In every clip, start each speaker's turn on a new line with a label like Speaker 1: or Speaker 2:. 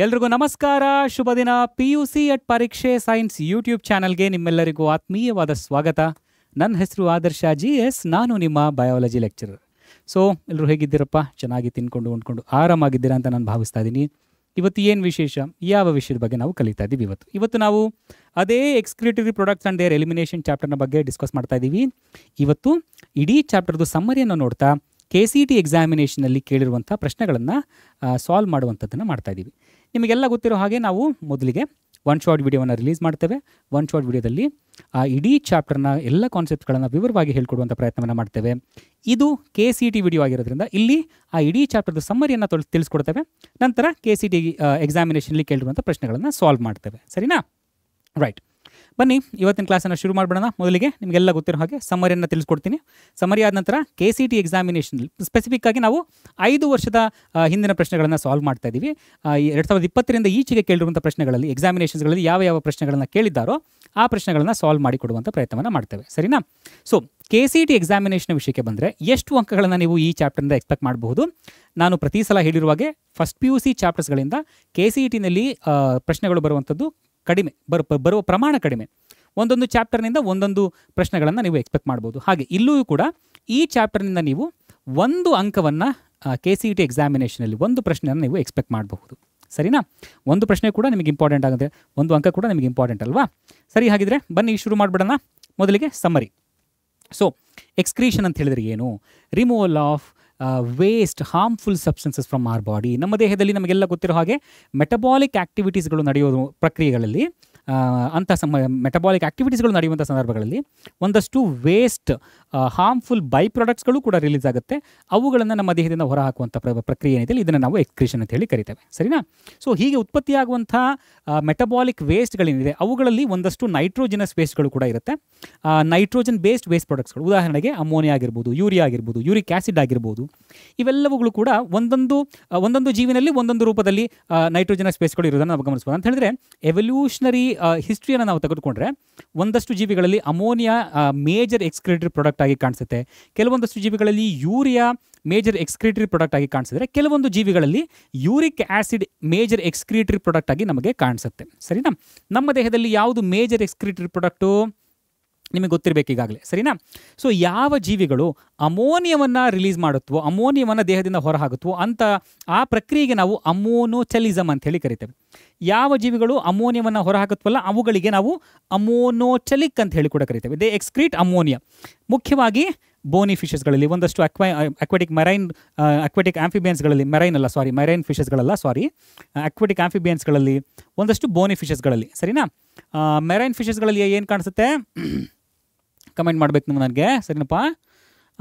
Speaker 1: ಎಲ್ರಿಗೂ ನಮಸ್ಕಾರ, ಶುಭ ದಿನ. PUC ಅಟ್ ಪರೀಕ್ಷೆ ಸೈನ್ಸ್ ಯೂಟ್ಯೂಬ್ ಚಾನಲ್ಗೆ ನಿಮ್ಮೆಲ್ಲರಿಗೂ ಆತ್ಮೀಯವಾದ ಸ್ವಾಗತ. ನನ್ನ ಹೆಸರು ಆದರ್ಶ GS, ನಾನು ನಿಮ್ಮ ಬಯಾಲಜಿ ಲೆಕ್ಚರರ್. ಸೊ ಎಲ್ಲರೂ ಹೇಗಿದ್ದೀರಪ್ಪ? ಚೆನ್ನಾಗಿ ತಿನ್ಕೊಂಡು ಉಂಡ್ಕೊಂಡು ಆರಾಮಾಗಿದ್ದೀರಾ ಅಂತ ನಾನು ಭಾವಿಸ್ತಾ ಇದ್ದೀನಿ. ಇವತ್ತು ಏನು ವಿಶೇಷ, ಯಾವ ವಿಷಯದ ಬಗ್ಗೆ ನಾವು ಕಲಿತಾ ಇದ್ದೀವಿ? ಇವತ್ತು ನಾವು ಅದೇ excretory products and their elimination ಚಾಪ್ಟರ್ನ ಬಗ್ಗೆ ಡಿಸ್ಕಸ್ ಮಾಡ್ತಾ ಇದ್ದೀವಿ. ಇವತ್ತು ಇಡೀ ಚಾಪ್ಟರ್ದು ಸಮ್ಮರಿಯನ್ನು ನೋಡ್ತಾ KCET ಎಕ್ಸಾಮಿನೇಷನಲ್ಲಿ ಕೇಳಿರುವಂಥ ಪ್ರಶ್ನೆಗಳನ್ನು ಸಾಲ್ವ್ ಮಾಡುವಂಥದ್ದನ್ನು ಮಾಡ್ತಾಯಿದ್ದೀವಿ. ನಿಮಗೆಲ್ಲ ಗೊತ್ತಿರೋ ಹಾಗೆ ನಾವು ಮೊದಲಿಗೆ ಒನ್ ಶಾರ್ಟ್ ವಿಡಿಯೋವನ್ನು ರಿಲೀಸ್ ಮಾಡ್ತೇವೆ. ಒನ್ ಶಾರ್ಟ್ ವಿಡಿಯೋದಲ್ಲಿ ಆ ಇಡೀ ಚಾಪ್ಟರ್ನ ಎಲ್ಲ ಕಾನ್ಸೆಪ್ಟ್ಗಳನ್ನು ವಿವರವಾಗಿ ಹೇಳ್ಕೊಡುವಂಥ ಪ್ರಯತ್ನವನ್ನು ಮಾಡ್ತೇವೆ. ಇದು KCET ವಿಡಿಯೋ ಆಗಿರೋದ್ರಿಂದ ಇಲ್ಲಿ ಆ ಇಡೀ ಚಾಪ್ಟರ್ದು ಸಮ್ಮರಿಯನ್ನು ತಿಳಿಸ್ಕೊಡ್ತೇವೆ. ನಂತರ KCET ಎಕ್ಸಾಮಿನೇಷನಲ್ಲಿ ಕೇಳಿರುವಂಥ ಪ್ರಶ್ನೆಗಳನ್ನು ಸಾಲ್ವ್ ಮಾಡ್ತೇವೆ. ಸರಿನಾ? ರೈಟ್, ಬನ್ನಿ ಇವತ್ತಿನ ಕ್ಲಾಸನ್ನು ಶುರು ಮಾಡಿಬಿಡೋಣ. ಮೊದಲಿಗೆ ನಿಮಗೆಲ್ಲ ಗೊತ್ತಿರೋ ಹಾಗೆ ಸಮ್ಮರಿಯನ್ನು ತಿಳಿಸ್ಕೊಡ್ತೀನಿ. ಸಮ್ಮರಿ ಆದ ನಂತರ KCET ಎಕ್ಸಾಮಿನೇಷನಲ್ಲಿ ಸ್ಪೆಸಿಫಿಕ್ ಆಗಿ ನಾವು 5 ವರ್ಷದ ಹಿಂದಿನ ಪ್ರಶ್ನೆಗಳನ್ನು ಸಾಲ್ವ್ ಮಾಡ್ತಾ ಇದ್ದೀವಿ. 2020ರಿಂದ ಈಚೆಗೆ ಕೇಳಿರುವಂಥ ಪ್ರಶ್ನೆಗಳಲ್ಲಿ ಎಕ್ಸಾಮಿನೇಷನ್ಸ್ಗಳಲ್ಲಿ ಯಾವ ಪ್ರಶ್ನೆಗಳನ್ನು ಕೇಳಿದ್ದಾರೋ ಆ ಪ್ರಶ್ನೆಗಳನ್ನು ಸಾಲ್ವ್ ಮಾಡಿಕೊಡುವಂಥ ಪ್ರಯತ್ನವನ್ನು ಮಾಡ್ತೇವೆ. ಸರಿನಾ? ಸೊ KCET ಎಕ್ಸಾಮಿನೇಷನ್ ವಿಷಯಕ್ಕೆ ಬಂದರೆ ಎಷ್ಟು ಅಂಕಗಳನ್ನು ನೀವು ಈ ಚಾಪ್ಟರ್ನಿಂದ ಎಕ್ಸ್ಪೆಕ್ಟ್ ಮಾಡಬಹುದು? ನಾನು ಪ್ರತಿ ಸಲ ಹೇಳಿರುವಾಗೆ ಫಸ್ಟ್ PUC ಚಾಪ್ಟರ್ಸ್ಗಳಿಂದ KCETನಲ್ಲಿ ಪ್ರಶ್ನೆಗಳು ಬರುವಂಥದ್ದು ಕಡಿಮೆ, ಬರುವ ಪ್ರಮಾಣ ಕಡಿಮೆ. ಒಂದೊಂದು ಚಾಪ್ಟರ್ನಿಂದ ಒಂದೊಂದು ಪ್ರಶ್ನೆಗಳನ್ನು ನೀವು ಎಕ್ಸ್ಪೆಕ್ಟ್ ಮಾಡ್ಬೋದು. ಹಾಗೆ ಇಲ್ಲೂ ಕೂಡ ಈ ಚಾಪ್ಟರ್ನಿಂದ ನೀವು 1 ಅಂಕವನ್ನು KCET ಎಕ್ಸಾಮಿನೇಷನಲ್ಲಿ 1 ಪ್ರಶ್ನೆಯನ್ನು ನೀವು ಎಕ್ಸ್ಪೆಕ್ಟ್ ಮಾಡಬಹುದು. ಸರಿನಾ? ಒಂದು ಪ್ರಶ್ನೆ ಕೂಡ ನಿಮಗೆ ಇಂಪಾರ್ಟೆಂಟ್ ಆಗುತ್ತೆ, 1 ಅಂಕ ಕೂಡ ನಿಮಗೆ ಇಂಪಾರ್ಟೆಂಟ್ ಅಲ್ವಾ? ಸರಿ, ಹಾಗಿದ್ರೆ ಬನ್ನಿ ಶುರು ಮಾಡಿಬಿಡೋಣ. ಮೊದಲಿಗೆ ಸಮ್ಮರಿ. ಸೊ ಎಕ್ಸ್ಕ್ರೀಷನ್ ಅಂತ ಹೇಳಿದ್ರೆ ಏನು? Removal of waste harmful substances from our body. ನಮ್ಮ ದೇಹದಲ್ಲಿ ನಮಗೆಲ್ಲ ಗೊತ್ತಿರೋ ಹಾಗೆ ಮೆಟಬಾಲಿಕ್ ಆ್ಯಕ್ಟಿವಿಟೀಸ್ಗಳು ನಡೆಯೋದು ಪ್ರಕ್ರಿಯೆಗಳಲ್ಲಿ ಮೆಟಬಾಲಿಕ್ ಆ್ಯಕ್ಟಿವಿಟೀಸ್ಗಳು ನಡೆಯುವಂಥ ಸಂದರ್ಭಗಳಲ್ಲಿ ಒಂದಷ್ಟು ವೇಸ್ಟ್ ಹಾರ್ಮ್ಫುಲ್ ಬೈ ಪ್ರಾಡಕ್ಟ್ಸ್ಗಳು ಕೂಡ ರಿಲೀಸ್ ಆಗುತ್ತೆ. ಅವುಗಳನ್ನು ನಮ್ಮ ದೇಹದಿಂದ ಹೊರಹಾಕುವಂಥ ಪ್ರಕ್ರಿಯೆ ಏನಿದೆ ಇದನ್ನು ನಾವು ಎಕ್ಸ್ಕ್ರೀಷನ್ ಅಂತ ಹೇಳಿ ಕರಿತೇವೆ. ಸರಿನಾ? ಸೊ ಹೀಗೆ ಉತ್ಪತ್ತಿಯಾಗುವಂಥ ಮೆಟಬಾಲಿಕ್ ವೇಸ್ಟ್ಗಳೇನಿದೆ ಅವುಗಳಲ್ಲಿ ಒಂದಷ್ಟು ನೈಟ್ರೋಜಿನಸ್ ವೇಸ್ಟ್ಗಳು ಕೂಡ ಇರುತ್ತೆ. ನೈಟ್ರೋಜನ್ ಬೇಸ್ಡ್ ವೇಸ್ಟ್ ಪ್ರಾಡಕ್ಟ್ಸ್ಗಳು, ಉದಾಹರಣೆಗೆ ಅಮೋನಿಯಾ ಆಗಿರ್ಬೋದು, ಯೂರಿಯಾ ಆಗಿರ್ಬೋದು, ಯೂರಿಕ್ ಆ್ಯಸಿಡ್ ಆಗಿರ್ಬೋದು, ಇವೆಲ್ಲವುಗಳು ಕೂಡ ಒಂದೊಂದು ಜೀವಿನಲ್ಲಿ ಒಂದೊಂದು ರೂಪದಲ್ಲಿ ನೈಟ್ರೋಜನಸ್ ವೇಸ್ಟ್ಗಳು ಇರೋದನ್ನು ನಾವು ಗಮನಿಸ್ಬೋದು. ಅಂತ ಹೇಳಿದ್ರೆ ಎವಲ್ಯೂಷನರಿ ಹಿಸ್ಟ್ರಿಯನ್ನು ನಾವು ತೆಗೆದುಕೊಂಡ್ರೆ ಒಂದಷ್ಟು ಜೀವಿಗಳಲ್ಲಿ ಅಮೋನಿಯಾ ಮೇಜರ್ ಎಕ್ಸ್ಕ್ರಿಟರಿ ಪ್ರಾಡಕ್ಟ್ ಆಗಿ ಕಾಣಿಸುತ್ತೆ. ಕೆಲವೊಂದಷ್ಟು ಜೀವಿಗಳಲ್ಲಿ ಯೂರಿಯಾ ಮೇಜರ್ ಎಕ್ಸ್ಕ್ರಿಟರಿ ಪ್ರಾಡಕ್ಟ್ ಆಗಿ ಕಾಣಿಸಿದ್ರೆ ಕೆಲವೊಂದು ಜೀವಿಗಳಲ್ಲಿ uric acid major excretory product ಆಗಿ ನಮಗೆ ಕಾಣಿಸುತ್ತೆ. ಸರಿನಾ? ನಮ್ಮ ದೇಹದಲ್ಲಿ ಯಾವುದು ಮೇಜರ್ ಎಕ್ಸ್ಕ್ರಿಟರಿ ಪ್ರಾಡಕ್ಟು ನಿಮಗೆ ಗೊತ್ತಿರಬೇಕು ಈಗಾಗಲೇ. ಸರಿನಾ? ಸೊ ಯಾವ ಜೀವಿಗಳು ಅಮೋನಿಯವನ್ನು ರಿಲೀಸ್ ಮಾಡುತ್ತವೋ, ಅಮೋನಿಯವನ್ನು ದೇಹದಿಂದ ಹೊರಹಾಕುತ್ತವೋ ಅಂತ ಆ ಪ್ರಕ್ರಿಯೆಗೆ ನಾವು ಅಮೋನೋಚಲಿಸಮ್ ಅಂತ ಹೇಳಿ ಕರಿತೇವೆ. ಯಾವ ಜೀವಿಗಳು ಅಮೋನಿಯವನ್ನು ಹೊರಹಾಕುತ್ತವಲ್ಲ ಅವುಗಳಿಗೆ ನಾವು ಅಮೋನೋಚಲಿಕ್ ಅಂತ ಹೇಳಿ ಕೂಡ ಕರಿತೇವೆ. They excrete ammonia. ಮುಖ್ಯವಾಗಿ ಬೋನಿ ಫಿಶಸ್ಗಳಲ್ಲಿ, ಒಂದಷ್ಟು ಅಕ್ವಾಟಿಕ್ ಆಂಫಿಬಿಯನ್ಸ್ಗಳಲ್ಲಿ, ಮರೈನ್ ಅಕ್ವಾಟಿಕ್ ಆಂಫಿಬಿಯನ್ಸ್ಗಳಲ್ಲಿ, ಒಂದಷ್ಟು ಬೋನಿ ಫಿಶಸ್ಗಳಲ್ಲಿ. ಸರಿನಾ? ಮೆರೈನ್ ಫಿಶಸ್ಗಳಲ್ಲಿ ಏನು ಕಾಣಿಸುತ್ತೆ? ಕಮೆಂಟ್ ಮಾಡಬೇಕು ನೀವು ನನಗೆ. ಸರಿನಪ್ಪ?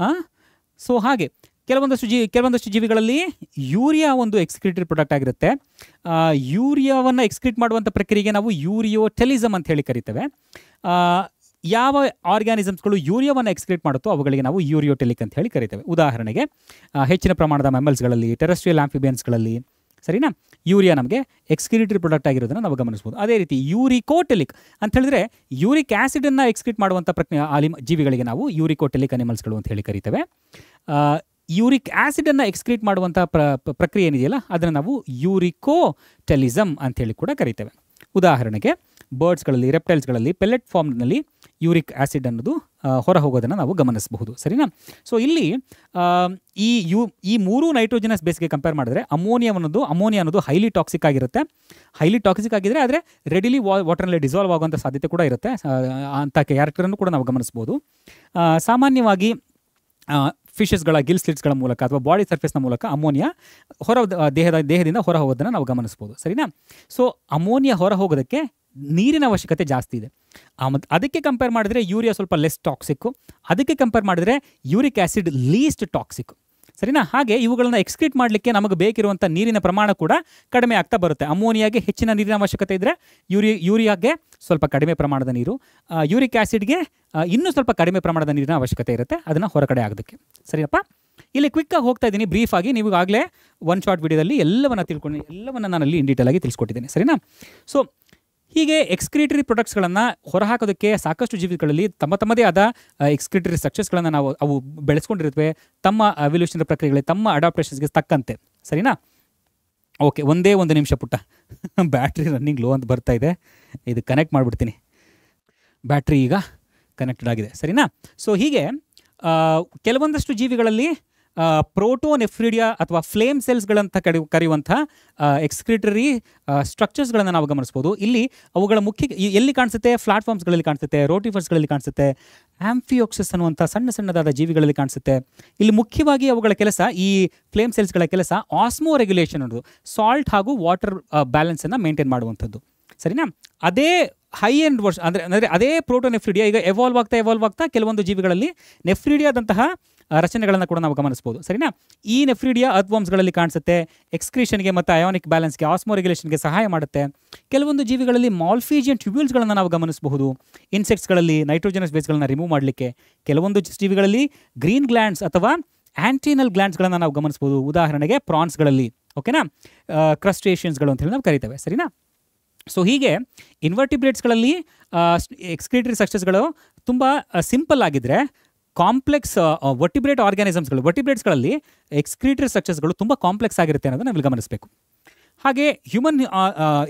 Speaker 1: ಸೊ ಹಾಗೆ ಕೆಲವೊಂದಷ್ಟು ಜೀವಿಗಳಲ್ಲಿ ಯೂರಿಯಾ ಒಂದು ಎಕ್ಸ್ಕ್ರಿಟರಿ ಪ್ರಾಡಕ್ಟ್ ಆಗಿರುತ್ತೆ. ಯೂರಿಯಾವನ್ನು ಎಕ್ಸ್ಕ್ರೀಟ್ ಮಾಡುವಂಥ ಪ್ರಕ್ರಿಯೆಗೆ ನಾವು ಯೂರಿಯೋಟೆಲಿಸಮ್ ಅಂತ ಹೇಳಿ ಕರಿತೇವೆ. ಯಾವ ಆರ್ಗ್ಯಾನಿಸಮ್ಸ್ಗಳು ಯೂರಿಯಾವನ್ನು ಎಕ್ಸ್ಕ್ರೀಟ್ ಮಾಡುತ್ತೋ ಅವುಗಳಿಗೆ ನಾವು ಯೂರಿಯೋಟೆಲಿಕ್ ಅಂತ ಹೇಳಿ ಕರಿತೇವೆ. ಉದಾಹರಣೆಗೆ ಹೆಚ್ಚಿನ ಪ್ರಮಾಣದ ಮೆಮಲ್ಸ್ಗಳಲ್ಲಿ, ಟೆರೆಸ್ಟ್ರಿಯಲ್ ಆಂಫಿಬಿಯನ್ಸ್ಗಳಲ್ಲಿ, ಸರಿನಾ, ಯೂರಿಯಾ ನಮಗೆ ಎಕ್ಸ್ಕ್ರಿಟರಿ ಪ್ರಾಡಕ್ಟ್ ಆಗಿರೋದನ್ನು ನಾವು ಗಮನಿಸ್ಬೋದು. ಅದೇ ರೀತಿ ಯೂರಿಕೋಟೆಲಿಕ್ ಅಂತ ಹೇಳಿದ್ರೆ ಯೂರಿಕ್ ಆ್ಯಸಿಡನ್ನು ಎಕ್ಸ್ಕ್ರೀಟ್ ಮಾಡುವಂಥ ಜೀವಿಗಳಿಗೆ ನಾವು ಯೂರಿಕೋಟೆಲಿಕ್ ಅನಿಮಲ್ಸ್ಗಳು ಅಂತ ಹೇಳಿ ಕರಿತೇವೆ. ಯೂರಿಕ್ ಆ್ಯಸಿಡನ್ನು ಎಕ್ಸ್ಕ್ರೀಟ್ ಮಾಡುವಂಥ ಪ್ರಕ್ರಿಯೆ ಏನಿದೆಯಲ್ಲ ಅದನ್ನು ನಾವು ಯೂರಿಕೋಟೆಲಿಸಮ್ ಅಂಥೇಳಿ ಕೂಡ ಕರಿತೇವೆ. ಉದಾಹರಣೆಗೆ ಬರ್ಡ್ಸ್ಗಳಲ್ಲಿ, ರೆಪ್ಟೈಲ್ಸ್ಗಳಲ್ಲಿ ಪೆಲೆಟ್ ಫಾರ್ಮ್ನಲ್ಲಿ ಯೂರಿಕ್ ಆ್ಯಸಿಡ್ ಅನ್ನೋದು ಹೊರ ಹೋಗೋದನ್ನು ನಾವು ಗಮನಿಸಬಹುದು. ಸರಿನಾ? ಸೊ ಇಲ್ಲಿ ಈ 3 ನೈಟ್ರೋಜನಸ್ ಬೇಸ್ಗೆ ಕಂಪೇರ್ ಮಾಡಿದ್ರೆ ಅಮೋನಿಯಾ ಅನ್ನೋದು ಹೈಲಿ ಟಾಕ್ಸಿಕ್ ಆಗಿರುತ್ತೆ. ಹೈಲಿ ಟಾಕ್ಸಿಕ್ ಆಗಿದ್ರೆ ಆದರೆ ರೆಡಿಲಿ ವಾಟರ್ನಲ್ಲಿ ಡಿಸಾಲ್ವ್ ಆಗುವಂಥ ಸಾಧ್ಯತೆ ಕೂಡ ಇರುತ್ತೆ. ಅಂಥ ಕ್ಯಾರೆಕ್ಟರನ್ನು ಕೂಡ ನಾವು ಗಮನಿಸ್ಬೋದು. ಸಾಮಾನ್ಯವಾಗಿ ಫಿಶಸ್ಗಳ ಗಿಲ್ ಸ್ಲಿಟ್ಸ್ಗಳ ಮೂಲಕ ಅಥವಾ ಬಾಡಿ ಸರ್ಫೇಸ್ನ ಮೂಲಕ ಅಮೋನಿಯಾ ದೇಹದಿಂದ ಹೊರ ಹೋಗೋದನ್ನು ನಾವು ಗಮನಿಸ್ಬೋದು. ಸರಿನಾ? ಸೊ ಅಮೋನಿಯಾ ಹೊರ ಹೋಗೋದಕ್ಕೆ ನೀರಿನ ಅವಶ್ಯಕತೆ ಜಾಸ್ತಿ ಇದೆ. ಅದಕ್ಕೆ ಕಂಪೇರ್ ಮಾಡಿದರೆ ಯೂರಿಯಾ ಸ್ವಲ್ಪ ಲೆಸ್ ಟಾಕ್ಸಿಕ್ಕು, ಅದಕ್ಕೆ ಕಂಪೇರ್ ಮಾಡಿದರೆ ಯೂರಿಕ್ ಆ್ಯಸಿಡ್ ಲೀಸ್ಟ್ ಟಾಕ್ಸಿಕ್ಕು. ಸರಿನಾ? ಹಾಗೆ ಇವುಗಳನ್ನು ಎಕ್ಸ್ಕ್ರೀಟ್ ಮಾಡಲಿಕ್ಕೆ ನಮಗೆ ಬೇಕಿರುವಂಥ ನೀರಿನ ಪ್ರಮಾಣ ಕೂಡ ಕಡಿಮೆ ಆಗ್ತಾ ಬರುತ್ತೆ. ಅಮೋನಿಯಾಗೆ ಹೆಚ್ಚಿನ ನೀರಿನ ಅವಶ್ಯಕತೆ ಇದ್ದರೆ ಯೂರಿಯಾಗೆ ಸ್ವಲ್ಪ ಕಡಿಮೆ ಪ್ರಮಾಣದ ನೀರು, ಯೂರಿಕ್ ಆ್ಯಸಿಡ್ಗೆ ಇನ್ನೂ ಸ್ವಲ್ಪ ಕಡಿಮೆ ಪ್ರಮಾಣದ ನೀರಿನ ಅವಶ್ಯಕತೆ ಇರುತ್ತೆ ಅದನ್ನು ಹೊರಗಡೆ ಆಗೋದಕ್ಕೆ. ಸರಿಯಪ್ಪ? ಇಲ್ಲಿ ಕ್ವಿಕ್ಕಾಗಿ ಹೋಗ್ತಾ ಇದ್ದೀನಿ, ಬ್ರೀಫಾಗಿ. ನೀವು ಆಗಲೇ ಒನ್ ಶಾರ್ಟ್ ವಿಡಿಯೋದಲ್ಲಿ ಎಲ್ಲವನ್ನು ನಾನಲ್ಲಿ ಇನ್ ಡೀಟೇಲ್ ಆಗಿ ತಿಳಿಸ್ಕೊಟ್ಟಿದ್ದೀನಿ. ಸರಿನಾ? ಸೊ ಹೀಗೆ ಎಕ್ಸ್ಕ್ರಿಟರಿ ಪ್ರಾಡಕ್ಟ್ಸ್ಗಳನ್ನು ಹೊರಹಾಕೋದಕ್ಕೆ ಸಾಕಷ್ಟು ಜೀವಿಗಳಲ್ಲಿ ತಮ್ಮದೇ ಆದ ಎಕ್ಸ್ಕ್ರಿಟರಿ ಸ್ಟ್ರಕ್ಚರ್ಸ್ಗಳನ್ನು ಅವು ಬೆಳೆಸ್ಕೊಂಡಿರುತ್ತವೆ ತಮ್ಮ ಎವಲ್ಯೂಷನರಿ ಪ್ರಕ್ರಿಯೆಗಳಿಗೆ, ತಮ್ಮ ಅಡಾಪ್ಟೇಷನ್ಸ್ಗೆ ತಕ್ಕಂತೆ. ಸರಿನಾ? ಓಕೆ, ಒಂದೇ ಒಂದು ನಿಮಿಷ ಪುಟ್ಟ. ಬ್ಯಾಟ್ರಿ ರನ್ನಿಂಗ್ ಲೋ ಅಂತ ಬರ್ತಾ ಇದೆ. ಇದು ಕನೆಕ್ಟ್ ಮಾಡಿಬಿಡ್ತೀನಿ. ಬ್ಯಾಟ್ರಿ ಈಗ ಕನೆಕ್ಟೆಡ್ ಆಗಿದೆ, ಸರಿನಾ? ಸೊ ಹೀಗೆ ಕೆಲವೊಂದಷ್ಟು ಜೀವಿಗಳಲ್ಲಿ ಪ್ರೋಟೋನೆಫ್ರಿಡಿಯಾ ಅಥವಾ ಫ್ಲೇಮ್ ಸೆಲ್ಸ್ಗಳಂತ ಕರೆಯುವಂಥ ಎಕ್ಸ್ಕ್ರಿಟರಿ ಸ್ಟ್ರಕ್ಚರ್ಸ್ಗಳನ್ನು ನಾವು ಗಮನಿಸ್ಬೋದು. ಇಲ್ಲಿ ಅವುಗಳ ಮುಖ್ಯ ಎಲ್ಲಿ ಕಾಣಿಸುತ್ತೆ? ಪ್ಲಾಟ್ಫಾರ್ಮ್ಸ್ಗಳಲ್ಲಿ ಕಾಣಿಸುತ್ತೆ, ರೋಟಿಫರ್ಸ್ಗಳಲ್ಲಿ ಕಾಣಿಸುತ್ತೆ, ಆಂಫಿಯೋಕ್ಸಸ್ ಅನ್ನುವಂಥ ಸಣ್ಣ ಸಣ್ಣದಾದ ಜೀವಿಗಳಲ್ಲಿ ಕಾಣಿಸುತ್ತೆ. ಇಲ್ಲಿ ಮುಖ್ಯವಾಗಿ ಅವುಗಳ ಕೆಲಸ, ಈ ಫ್ಲೇಮ್ ಸೆಲ್ಸ್ಗಳ ಕೆಲಸ ಆಸ್ಮೋ ರೆಗ್ಯುಲೇಷನ್ ಅನ್ನೋದು, ಸಾಲ್ಟ್ ಹಾಗೂ ವಾಟರ್ ಬ್ಯಾಲೆನ್ಸನ್ನು ಮೇಂಟೈನ್ ಮಾಡುವಂಥದ್ದು, ಸರಿನಾ? ಅದೇ ಹೈ ಎಂಡ್ ವರ್ಷ ಅಂದರೆ ಅದೇ ಪ್ರೋಟೋನೆಫ್ರಿಡಿಯಾ ಈಗ ಎವಾಲ್ವ್ ಆಗ್ತಾ ಕೆಲವೊಂದು ಜೀವಿಗಳಲ್ಲಿ ನೆಫ್ರಿಡಿಯಾದಂತಹ ರಚನೆಗಳನ್ನು ಕೂಡ ನಾವು ಗಮನಿಸ್ಬೋದು, ಸರಿನಾ? ಈ ನೆಫ್ರಿಡಿಯಾ ಅರ್ತ್ವಾಮ್ಸ್ಗಳಲ್ಲಿ ಕಾಣಿಸುತ್ತೆ. ಎಕ್ಸ್ಕ್ರೀಷನ್ಗೆ ಮತ್ತು ಅಯಾನಿಕ್ ಬ್ಯಾಲೆನ್ಸ್ಗೆ, ಆಸ್ಮೋ ರೆಗ್ಯುಲೇಷನ್ಗೆ ಸಹಾಯ ಮಾಡುತ್ತೆ. ಕೆಲವೊಂದು ಜೀವಿಗಳಲ್ಲಿ ಮಾಲ್ಫೀಜಿಯನ್ ಟ್ಯೂಬ್ಯೂಲ್ಸ್ಗಳನ್ನು ನಾವು ಗಮನಿಸಬಹುದು. ಇನ್ಸೆಕ್ಟ್ಸ್ಗಳಲ್ಲಿ ನೈಟ್ರೋಜನಸ್ ಬೇಸ್ಗಳನ್ನು ರಿಮೂವ್ ಮಾಡಲಿಕ್ಕೆ. ಕೆಲವೊಂದು ಜೀವಿಗಳಲ್ಲಿ ಗ್ರೀನ್ ಗ್ಲ್ಯಾಂಡ್ಸ್ ಅಥವಾ ಆ್ಯಂಟಿನಲ್ ಗ್ಲ್ಯಾಂಡ್ಸ್ಗಳನ್ನು ನಾವು ಗಮನಿಸ್ಬೋದು. ಉದಾಹರಣೆಗೆ ಪ್ರಾನ್ಸ್ಗಳಲ್ಲಿ, ಓಕೆನಾ, ಕ್ರಸ್ಟೇಷಿಯನ್ಸ್ಗಳು ಅಂತ ಹೇಳಿ ನಾವು ಕರಿತೇವೆ, ಸರಿನಾ? ಸೊ ಹೀಗೆ ಇನ್ವರ್ಟಿಬ್ರೇಟ್ಸ್ಗಳಲ್ಲಿ ಎಕ್ಸ್ಕ್ರಿಟರಿ ಸ್ಟ್ರಕ್ಚರ್ಸ್ಗಳು ತುಂಬ ಸಿಂಪಲ್ ಆಗಿದ್ದರೆ, ಕಾಂಪ್ಲೆಕ್ಸ್ ವರ್ಟಿಬ್ರೇಟ್ ವರ್ಟಿಬ್ರೇಟ್ಸ್ಗಳಲ್ಲಿ ಎಕ್ಸ್ಕ್ರಿಟರಿ ಸ್ಟ್ರಕ್ಚರ್ಸ್ಗಳು ತುಂಬ ಕಾಂಪ್ಲೆಕ್ಸ್ ಆಗಿರುತ್ತೆ ಅನ್ನೋದನ್ನು ನಾವು ಗಮನಿಸಬೇಕು. ಹಾಗೆ ಹ್ಯೂಮನ್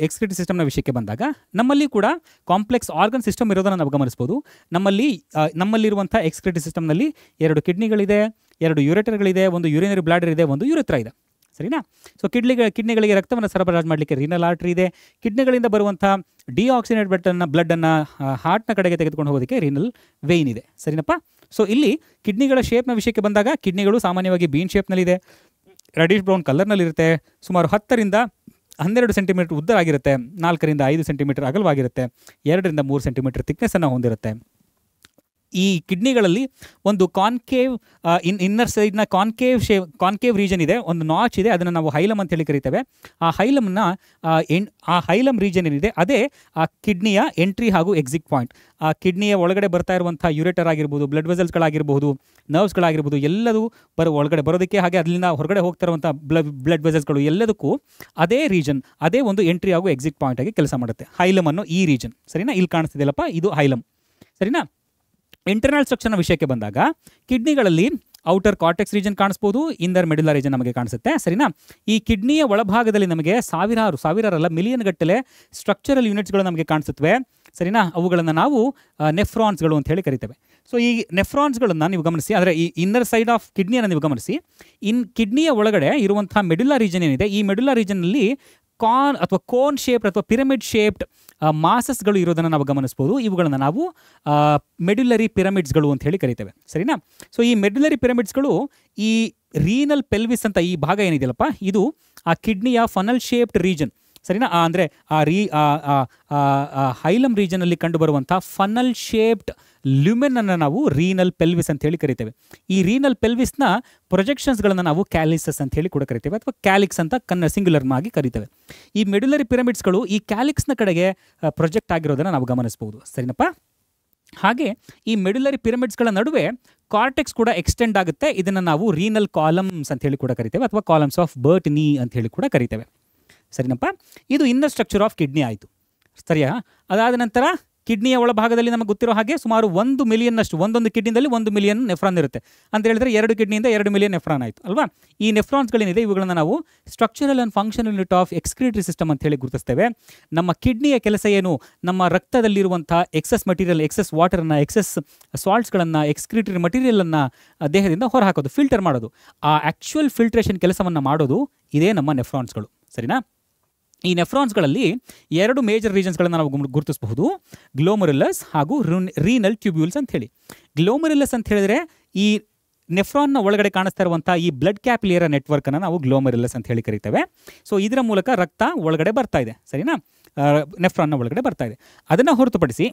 Speaker 1: ಎಕ್ಸ್ಕ್ರಿಟರಿ ಸಿಸ್ಟಮ್ನ ವಿಷಯಕ್ಕೆ ಬಂದಾಗ ನಮ್ಮಲ್ಲಿ ಕೂಡ ಕಾಂಪ್ಲೆಕ್ಸ್ ಆರ್ಗನ್ ಸಿಸ್ಟಮ್ ಇರೋದನ್ನು ನಾವು ಗಮನಿಸ್ಬೋದು. ನಮ್ಮಲ್ಲಿರುವಂಥ ಎಕ್ಸ್ಕ್ರಿಟರಿ ಸಿಸ್ಟಮ್ನಲ್ಲಿ 2 ಕಿಡ್ನಿಗಳಿದೆ, 2 ಯುರೇಟರ್ಗಳಿದೆ, ಒಂದು ಯುರಿನರಿ ಬ್ಲಾಡರ್ ಇದೆ, ಒಂದು ಯುರೆತ್ರ ಇದೆ, ಸರಿನಾ? ಸೊ ಕಿಡ್ನಿಗಳಿಗೆ ರಕ್ತವನ್ನು ಸರಬರಾಜು ಮಾಡಲಿಕ್ಕೆ ರೀನಲ್ ಆರ್ಟರಿ ಇದೆ. ಕಿಡ್ನಿಗಳಿಂದ ಬರುವಂಥ ಡಿಆಕ್ಸಿನೇಟ್ ಬ್ಲಡ್ಡನ್ನು ಹಾರ್ಟ್ನ ಕಡೆಗೆ ತೆಗೆದುಕೊಂಡು ಹೋಗೋದಕ್ಕೆ ರೀನಲ್ ವೇಯ್ನ್ ಇದೆ, ಸರಿನಪ್ಪ? ಸೊ ಇಲ್ಲಿ ಕಿಡ್ನಿಗಳ ಶೇಪ್ನ ವಿಷಯಕ್ಕೆ ಬಂದಾಗ ಕಿಡ್ನಿಗಳು ಸಾಮಾನ್ಯವಾಗಿ ಬೀನ್ ಶೇಪ್ನಲ್ಲಿದೆ, ರೆಡಿಶ್ ಬ್ರೌನ್ ಕಲರ್ನಲ್ಲಿರುತ್ತೆ, ಸುಮಾರು 10 ರಿಂದ 12 ಸೆಂಟಿಮೀಟರ್ ಉದ್ದ ಆಗಿರುತ್ತೆ, 4 ರಿಂದ 5 ಸೆಂಟಿಮೀಟರ್ ಅಗಲವಾಗಿರುತ್ತೆ, 2 ರಿಂದ 3 ಸೆಂಟಿಮೀಟರ್ ಥಿಕ್ನೆಸ್ಸನ್ನು ಹೊಂದಿರುತ್ತೆ. ಈ ಕಿಡ್ನಿಗಳಲ್ಲಿ ಒಂದು ಕಾನ್ಕೇವ್ ಇನ್ನರ್ ಸೈಡ್ನ ಕಾನ್ಕೇವ್ ರೀಜನ್ ಇದೆ, ಒಂದು ನಾಚ್ ಇದೆ, ಅದನ್ನು ನಾವು ಹೈಲಮ್ ಅಂತ ಹೇಳಿ ಕರಿತೇವೆ. ಆ ಹೈಲಮ್ ರೀಜನ್ ಏನಿದೆ ಅದೇ ಆ ಕಿಡ್ನಿಯ ಎಂಟ್ರಿ ಹಾಗೂ ಎಕ್ಸಿಟ್ ಪಾಯಿಂಟ್. ಆ ಕಿಡ್ನಿಯ ಒಳಗಡೆ ಬರ್ತಾ ಇರುವಂಥ ಯುರೇಟರ್ ಆಗಿರ್ಬೋದು, ಬ್ಲಡ್ ವೆಸಲ್ಸ್ಗಳಾಗಿರ್ಬೋದು, ನರ್ವ್ಸ್ಗಳಾಗಿರ್ಬೋದು, ಎಲ್ಲದೂ ಒಳಗಡೆ ಬರೋದಕ್ಕೆ, ಹಾಗೆ ಅಲ್ಲಿಂದ ಹೊರಗಡೆ ಹೋಗ್ತಾ ಇರುವಂಥ ಬ್ಲಡ್ ವೆಸಲ್ಸ್ಗಳು ಎಲ್ಲದಕ್ಕೂ ಅದೇ ರೀಜನ್, ಅದೇ ಒಂದು ಎಂಟ್ರಿ ಹಾಗೂ ಎಕ್ಸಿಟ್ ಪಾಯಿಂಟ್ ಆಗಿ ಕೆಲಸ ಮಾಡುತ್ತೆ. ಹೈಲಮ್ ಅನ್ನೋ ಈ ರೀಜನ್, ಸರಿನಾ? ಇಲ್ಲಿ ಕಾಣಿಸ್ತಿದೆಯಲ್ಲಪ್ಪ, ಇದು ಹೈಲಮ್, ಸರಿನಾ? ಇಂಟರ್ನಲ್ ಸ್ಟ್ರಕ್ಚರ್ನ ವಿಷಯಕ್ಕೆ ಬಂದಾಗ ಕಿಡ್ನಿಗಳಲ್ಲಿ ಔಟರ್ ಕಾರ್ಟೆಕ್ಸ್ ರೀಜನ್ ಕಾಣಿಸ್ಬೋದು, ಇನ್ನರ್ ಮೆಡುಲಾ ರೀಜನ್ ನಮಗೆ ಕಾಣಿಸುತ್ತೆ, ಸರಿನಾ? ಈ ಕಿಡ್ನಿಯ ಒಳಭಾಗದಲ್ಲಿ ನಮಗೆ ಸಾವಿರಾರಲ್ಲ ಮಿಲಿಯನ್ ಗಟ್ಟಲೆ ಸ್ಟ್ರಕ್ಚರಲ್ ಯೂನಿಟ್ಸ್ಗಳು ನಮಗೆ ಕಾಣಿಸುತ್ತವೆ, ಸರಿನಾ? ಅವುಗಳನ್ನು ನಾವು ನೆಫ್ರಾನ್ಸ್ಗಳು ಅಂತ ಹೇಳಿ ಕರಿತೇವೆ. ಸೊ ಈ ನೆಫ್ರಾನ್ಸ್ಗಳನ್ನು ನೀವು ಗಮನಿಸಿ, ಅಂದರೆ ಈ ಇನ್ನರ್ ಸೈಡ್ ಆಫ್ ಕಿಡ್ನಿಯನ್ನು ನೀವು ಗಮನಿಸಿ. ಕಿಡ್ನಿಯ ಒಳಗಡೆ ಇರುವಂಥ ಮೆಡುಲಾ ರೀಜನ್ ಏನಿದೆ, ಈ ಮೆಡುಲಾ ರೀಜನ್ನಲ್ಲಿ ಕೋನ್ ಶೇಪ್ಡ್ ಅಥವಾ ಪಿರಮಿಡ್ ಶೇಪ್ಡ್ ಮಾಸಸ್ಗಳು ಇರೋದನ್ನು ನಾವು ಗಮನಿಸ್ಬೋದು. ಇವುಗಳನ್ನು ನಾವು ಮೆಡ್ಯುಲರಿ ಪಿರಮಿಡ್ಸ್ಗಳು ಅಂತ ಹೇಳಿ ಕರಿತೇವೆ, ಸರಿನಾ? ಸೊ ಈ ಮೆಡ್ಯುಲರಿ ಪಿರಮಿಡ್ಸ್ಗಳು ಈ ರೀನಲ್ ಪೆಲ್ವಿಸ್ ಅಂತ ಈ ಭಾಗ ಏನಿದೆಯಲ್ಲಪ್ಪ, ಇದು ಆ ಕಿಡ್ನಿಯ ಫನಲ್ ಶೇಪ್ಡ್ ರೀಜನ್, ಸರಿನಾ? ಅಂದರೆ ಹೈಲಮ್ ರೀಜನಲ್ಲಿ ಕಂಡುಬರುವಂಥ ಫನಲ್ ಶೇಪ್ಡ್ ಲ್ಯುಮೆನ್ ಅನ್ನು ನಾವು ರೀನಲ್ ಪೆಲ್ವಿಸ್ ಅಂತ ಹೇಳಿ ಕರಿತೇವೆ. ಈ ರೀನಲ್ ಪೆಲ್ವಿಸ್ನ ಪ್ರೊಜೆಕ್ಷನ್ಸ್ಗಳನ್ನು ನಾವು ಕ್ಯಾಲಿಸಸ್ ಅಂತ ಹೇಳಿ ಕೂಡ ಕರಿತೇವೆ, ಅಥವಾ ಕ್ಯಾಲಿಕ್ಸ್ ಅಂತ ಸಿಂಗ್ಯುಲರ್ ಆಗಿ ಕರಿತೇವೆ. ಈ ಮೆಡುಲರಿ ಪಿರಮಿಡ್ಸ್ಗಳು ಈ ಕ್ಯಾಲಿಕ್ಸ್ನ ಕಡೆಗೆ ಪ್ರೊಜೆಕ್ಟ್ ಆಗಿರೋದನ್ನು ನಾವು ಗಮನಿಸಬಹುದು, ಸರಿನಪ್ಪ? ಹಾಗೆ ಈ ಮೆಡುಲರಿ ಪಿರಮಿಡ್ಸ್ಗಳ ನಡುವೆ ಕಾರ್ಟೆಕ್ಸ್ ಕೂಡ ಎಕ್ಸ್ಟೆಂಡ್ ಆಗುತ್ತೆ. ಇದನ್ನು ನಾವು ರೀನಲ್ ಕಾಲಮ್ಸ್ ಅಂತ ಹೇಳಿ ಕೂಡ ಕರಿತೇವೆ, ಅಥವಾ ಕಾಲಮ್ಸ್ ಆಫ್ ಬರ್ಟ್ನಿ ಅಂತ ಹೇಳಿ ಕೂಡ ಕರಿತೇವೆ, ಸರಿನಪ್ಪ? ಇದು ಇನ್ನರ್ ಸ್ಟ್ರಕ್ಚರ್ ಆಫ್ ಕಿಡ್ನಿ ಆಯಿತು, ಸರಿಯಾ? ಅದಾದ ನಂತರ ಕಿಡ್ನಿಯ ಒಳಭಾಗದಲ್ಲಿ ನಮಗೆ ಗೊತ್ತಿರೋ ಹಾಗೆ ಸುಮಾರು 1 ಮಿಲಿಯನ್ನಷ್ಟು, ಒಂದೊಂದು ಕಿಡ್ನಿಯಲ್ಲಿ 1 ಮಿಲಿಯನ್ ನೆಫ್ರಾನ್ ಇರುತ್ತೆ ಅಂತ ಹೇಳಿದ್ರೆ 2 ಕಿಡ್ನಿಯಿಂದ 2 ಮಿಲಿಯನ್ ನೆಫ್ರಾನ್ ಆಯಿತು ಅಲ್ವಾ? ಈ ನೆಫ್ರಾನ್ಸ್ಗಳೇನಿದೆ ಇವುಗಳನ್ನು ನಾವು structural and functional unit of excretory system ಅಂತ ಹೇಳಿ ಗುರುತಿಸ್ತೇವೆ. ನಮ್ಮ ಕಿಡ್ನಿಯ ಕೆಲಸ ಏನು? ನಮ್ಮ ರಕ್ತದಲ್ಲಿರುವಂಥ ಎಕ್ಸಸ್ ಮಟೀರಿಯಲ್, ಎಕ್ಸಸ್ ವಾಟರನ್ನು, ಎಕ್ಸಸ್ ಸಾಲ್ಟ್ಸ್ಗಳನ್ನು, ಎಕ್ಸ್ಕ್ರಿಟರಿ ಮಟೀರಿಯಲನ್ನು ದೇಹದಿಂದ ಹೊರಹಾಕೋದು, ಫಿಲ್ಟರ್ ಮಾಡೋದು. ಆ ಆ್ಯಕ್ಚುಯಲ್ ಫಿಲ್ಟ್ರೇಷನ್ ಕೆಲಸವನ್ನು ಮಾಡೋದು ಇದೇ ನಮ್ಮ ನೆಫ್ರಾನ್ಸ್ಗಳು, ಸರಿನಾ? ಈ ನೆಫ್ರಾನ್ಸ್ಗಳಲ್ಲಿ 2 ಮೇಜರ್ ರೀಜನ್ಸ್ಗಳನ್ನು ನಾವು ಗುರುತಿಸಬಹುದು, ಗ್ಲೋಮರುಲಸ್ ಹಾಗೂ ರೀನಲ್ ಟ್ಯೂಬ್ಯೂಲ್ಸ್ ಅಂತ ಹೇಳಿ. ಗ್ಲೋಮರುಲಸ್ ಅಂತ ಹೇಳಿದ್ರೆ ಈ ನೆಫ್ರಾನ್ನ ಒಳಗಡೆ ಕಾಣಿಸ್ತಾ ಇರುವಂಥ ಈ ಬ್ಲಡ್ ಕ್ಯಾಪಿಲಿಯರ ನೆಟ್ವರ್ಕನ್ನು ನಾವು ಗ್ಲೋಮರುಲಸ್ ಅಂತ ಹೇಳಿ ಕರಿತೇವೆ. ಸೊ ಇದರ ಮೂಲಕ ರಕ್ತ ಒಳಗಡೆ ಬರ್ತಾ ಇದೆ, ಸರಿನಾ? ನೆಫ್ರಾನ್ನ ಒಳಗಡೆ ಬರ್ತಾ ಇದೆ. ಅದನ್ನು ಹೊರತುಪಡಿಸಿ